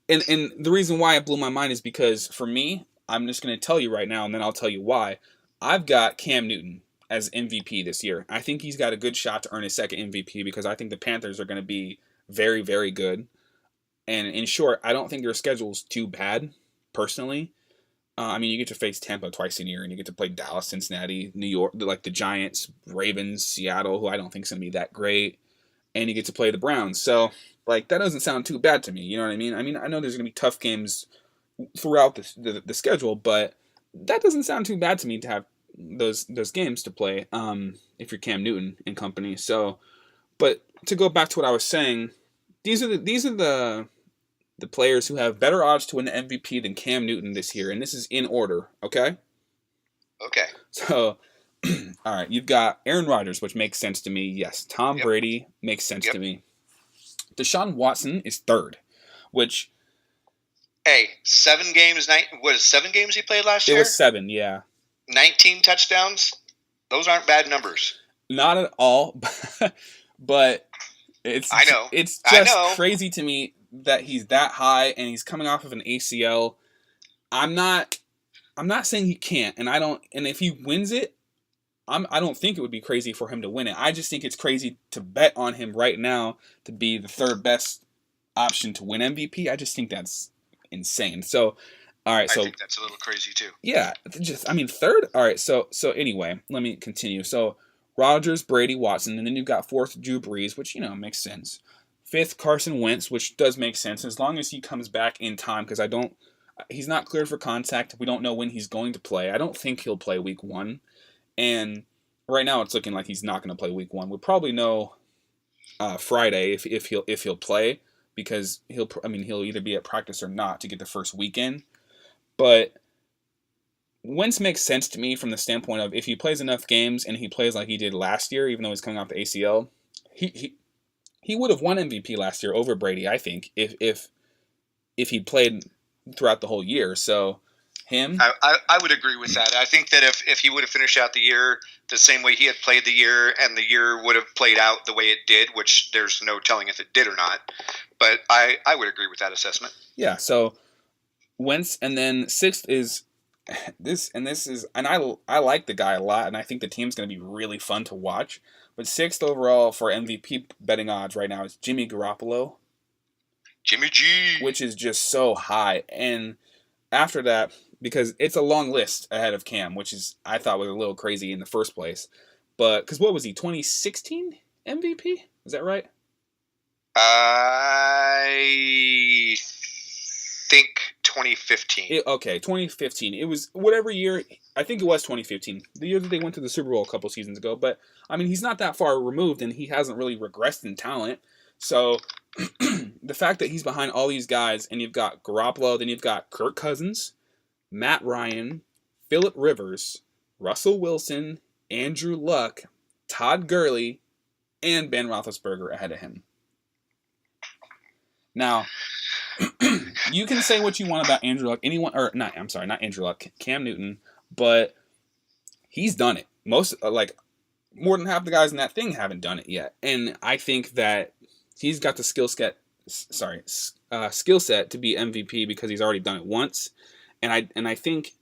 and the reason why it blew my mind is because for me, I'm just going to tell you right now, and then I'll tell you why. I've got Cam Newton as MVP this year. I think he's got a good shot to earn his second MVP because I think the Panthers are going to be very, very good. And in short, I don't think their schedule's too bad, personally. I mean, you get to face Tampa twice a year, and you get to play Dallas, Cincinnati, New York, like the Giants, Ravens, Seattle, who I don't think is going to be that great. And you get to play the Browns. So, like, that doesn't sound too bad to me. You know what I mean? I mean, I know there's going to be tough games throughout the schedule, but that doesn't sound too bad to me to have those games to play if you're Cam Newton and company. So, but to go back to what I was saying, these are the players who have better odds to win the MVP than Cam Newton this year, and this is in order, okay? Okay. So, all right, you've got Aaron Rodgers, which makes sense to me. Yes, Tom Brady makes sense to me. Deshaun Watson is third, which... Hey, 7 games, what is 7 games he played last year? It was 7, yeah. 19 touchdowns? Those aren't bad numbers. Not at all, but I know. It's just crazy to me that he's that high and he's coming off of an ACL. I'm not saying he can't, and if he wins it, I don't think it would be crazy for him to win it. I just think it's crazy to bet on him right now to be the third best option to win MVP. I just think that's insane. So, all right. So I think that's a little crazy too. Yeah, third. All right. So anyway, let me continue. So Rodgers, Brady, Watson, and then you've got fourth Drew Brees, which makes sense. Fifth Carson Wentz, which does make sense as long as he comes back in time because he's not cleared for contact. We don't know when he's going to play. I don't think he'll play week 1. And right now it's looking like he's not going to play week 1. We'll probably know Friday if he'll play because he'll either be at practice or not to get the first weekend. But Wentz makes sense to me from the standpoint of if he plays enough games and he plays like he did last year, even though he's coming off the ACL, he would have won MVP last year over Brady, I think, if he played throughout the whole year. So him, I would agree with that. I think that if he would have finished out the year the same way he had played the year, and the year would have played out the way it did, which there's no telling if it did or not, but I would agree with that assessment. Yeah. So Wentz, and then sixth is this, and I like the guy a lot, and I think the team's going to be really fun to watch. But sixth overall for MVP betting odds right now is Jimmy Garoppolo. Jimmy G. Which is just so high. And after that, because it's a long list ahead of Cam, which I thought was a little crazy in the first place. But, because what was he, 2016 MVP? Is that right? I think 2015. Okay, 2015. It was whatever year. I think it was 2015. The year that they went to the Super Bowl a couple seasons ago. But, I mean, he's not that far removed, and he hasn't really regressed in talent. So, the fact that he's behind all these guys, and you've got Garoppolo, then you've got Kirk Cousins, Matt Ryan, Phillip Rivers, Russell Wilson, Andrew Luck, Todd Gurley, and Ben Roethlisberger ahead of him. Now, you can say what you want about Andrew Luck, not Andrew Luck, Cam Newton, but he's done it. More than half the guys in that thing haven't done it yet, and I think that he's got the skill set to be MVP because he's already done it once, and I think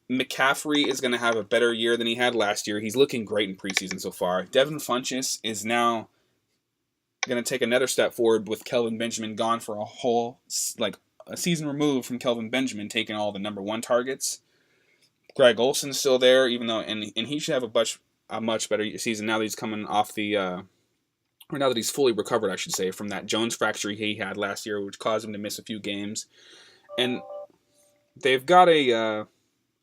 McCaffrey is going to have a better year than he had last year. He's looking great in preseason so far. Devin Funchess is now going to take another step forward with Kelvin Benjamin gone for a season removed from Kelvin Benjamin taking all the number one targets. Greg Olson's still there, even though and he should have a much better season now that he's coming off or now that he's fully recovered, I should say, from that Jones fracture he had last year, which caused him to miss a few games. And they've got a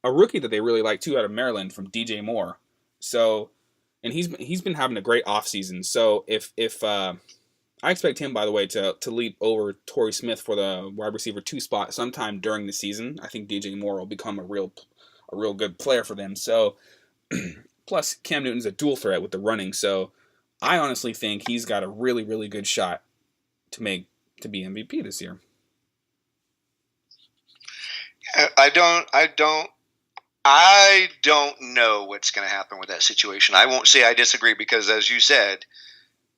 rookie that they really like too out of Maryland from DJ Moore. So, and he's been having a great offseason. So if I expect him, by the way, to leap over Torrey Smith for the wide receiver 2 spot sometime during the season. I think DJ Moore will become a real good player for them. So, plus Cam Newton's a dual threat with the running. So, I honestly think he's got a really, really good shot to be MVP this year. I don't know what's going to happen with that situation. I won't say I disagree because, as you said,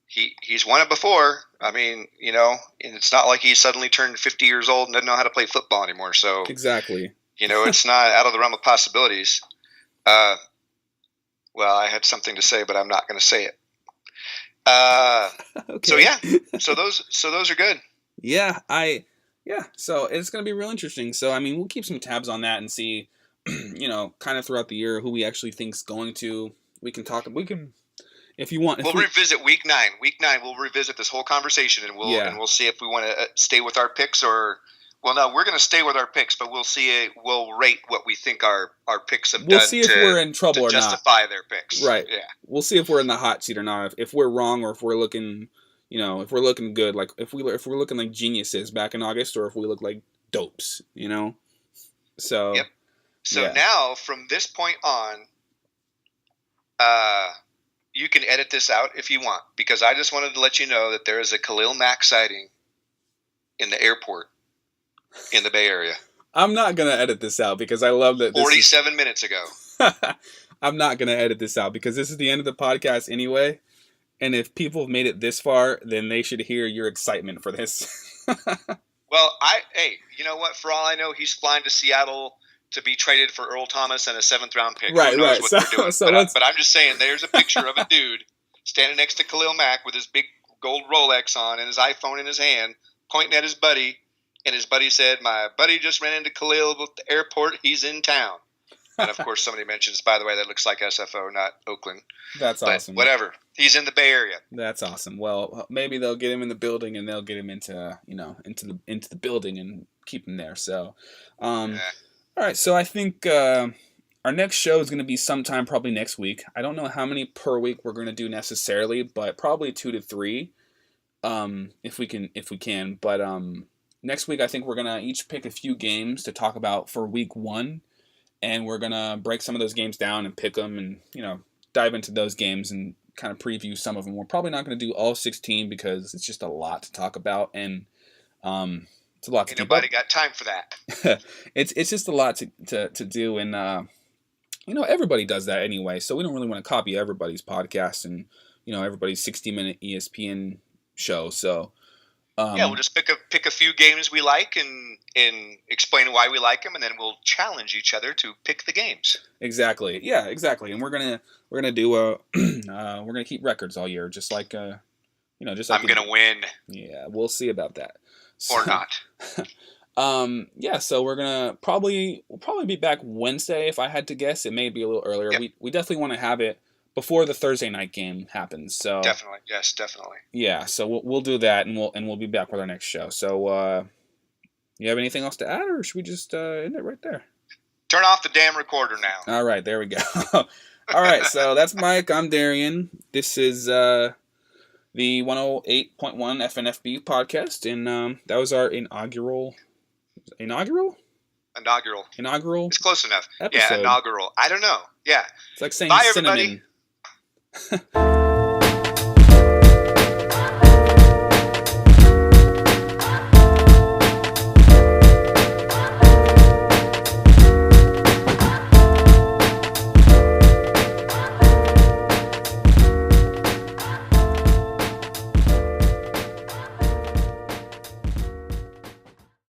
he's won it before. I mean, and it's not like he suddenly turned 50 years old and doesn't know how to play football anymore. So exactly, it's not out of the realm of possibilities. Well, I had something to say, but I'm not going to say it. Okay. So those are good. Yeah, so it's going to be real interesting. So, I mean, we'll keep some tabs on that and see, kind of throughout the year who we actually think's going to. If you want. We'll revisit week 9. Week 9, we'll revisit this whole conversation, and we'll see if we want to stay with our picks or. Well, no, we're going to stay with our picks, but we'll rate what we think our picks have done. We'll see if we're in trouble or not. Justify their picks. Right. Yeah. We'll see if we're in the hot seat or not. If we're wrong or if we're looking, if we're looking good, like if we're looking like geniuses back in August, or if we look like dopes, So. Yep. So now, from this point on, you can edit this out if you want, because I just wanted to let you know that there is a Khalil Mack sighting in the airport in the Bay Area. I'm not going to edit this out because I love that 47 minutes ago. I'm not going to edit this out because this is the end of the podcast anyway. And if people have made it this far, then they should hear your excitement for this. Well, hey, you know what? For all I know, he's flying to Seattle to be traded for Earl Thomas and a 7th round pick. Right, Who knows right. what they're doing. But I'm just saying, there's a picture of a dude standing next to Khalil Mack with his big gold Rolex on and his iPhone in his hand, pointing at his buddy. And his buddy said, "My buddy just ran into Khalil at the airport. He's in town." And, of course, somebody mentions, by the way, that looks like SFO, not Oakland. That's awesome. Whatever. He's in the Bay Area. That's awesome. Well, maybe they'll get him in the building and they'll get him into the building and keep him there. So, all right. So I think our next show is going to be sometime probably next week. I don't know how many per week we're going to do necessarily, but probably 2 to 3, if we can. But next week, I think we're going to each pick a few games to talk about for week 1, and we're going to break some of those games down and pick them and, dive into those games and kind of preview some of them. We're probably not going to do all 16 because it's just a lot to talk about, and it's a lot to do. Nobody got time for that. It's just a lot to do, and, everybody does that anyway, so we don't really want to copy everybody's podcast and, everybody's 60-minute ESPN show, so... we'll just pick a few games we like and explain why we like them, and then we'll challenge each other to pick the games. Exactly. Yeah, exactly. And we're gonna do we're gonna keep records all year, just like just like I'm gonna win. Yeah, we'll see about that. Or not. So we'll probably be back Wednesday if I had to guess. It may be a little earlier. Yep. We definitely want to have it before the Thursday night game happens. So definitely, yes, definitely. Yeah, so we'll do that, and we'll be back with our next show. So, you have anything else to add, or should we just end it right there? Turn off the damn recorder now. All right, there we go. All right, so that's Mike. I'm Darian. This is the 108.1 FNFB podcast, and that was our inaugural Inaugural. inaugural It's close enough. Yeah, episode. inaugural. I don't know. Yeah. It's like saying Bye, cinnamon. everybody.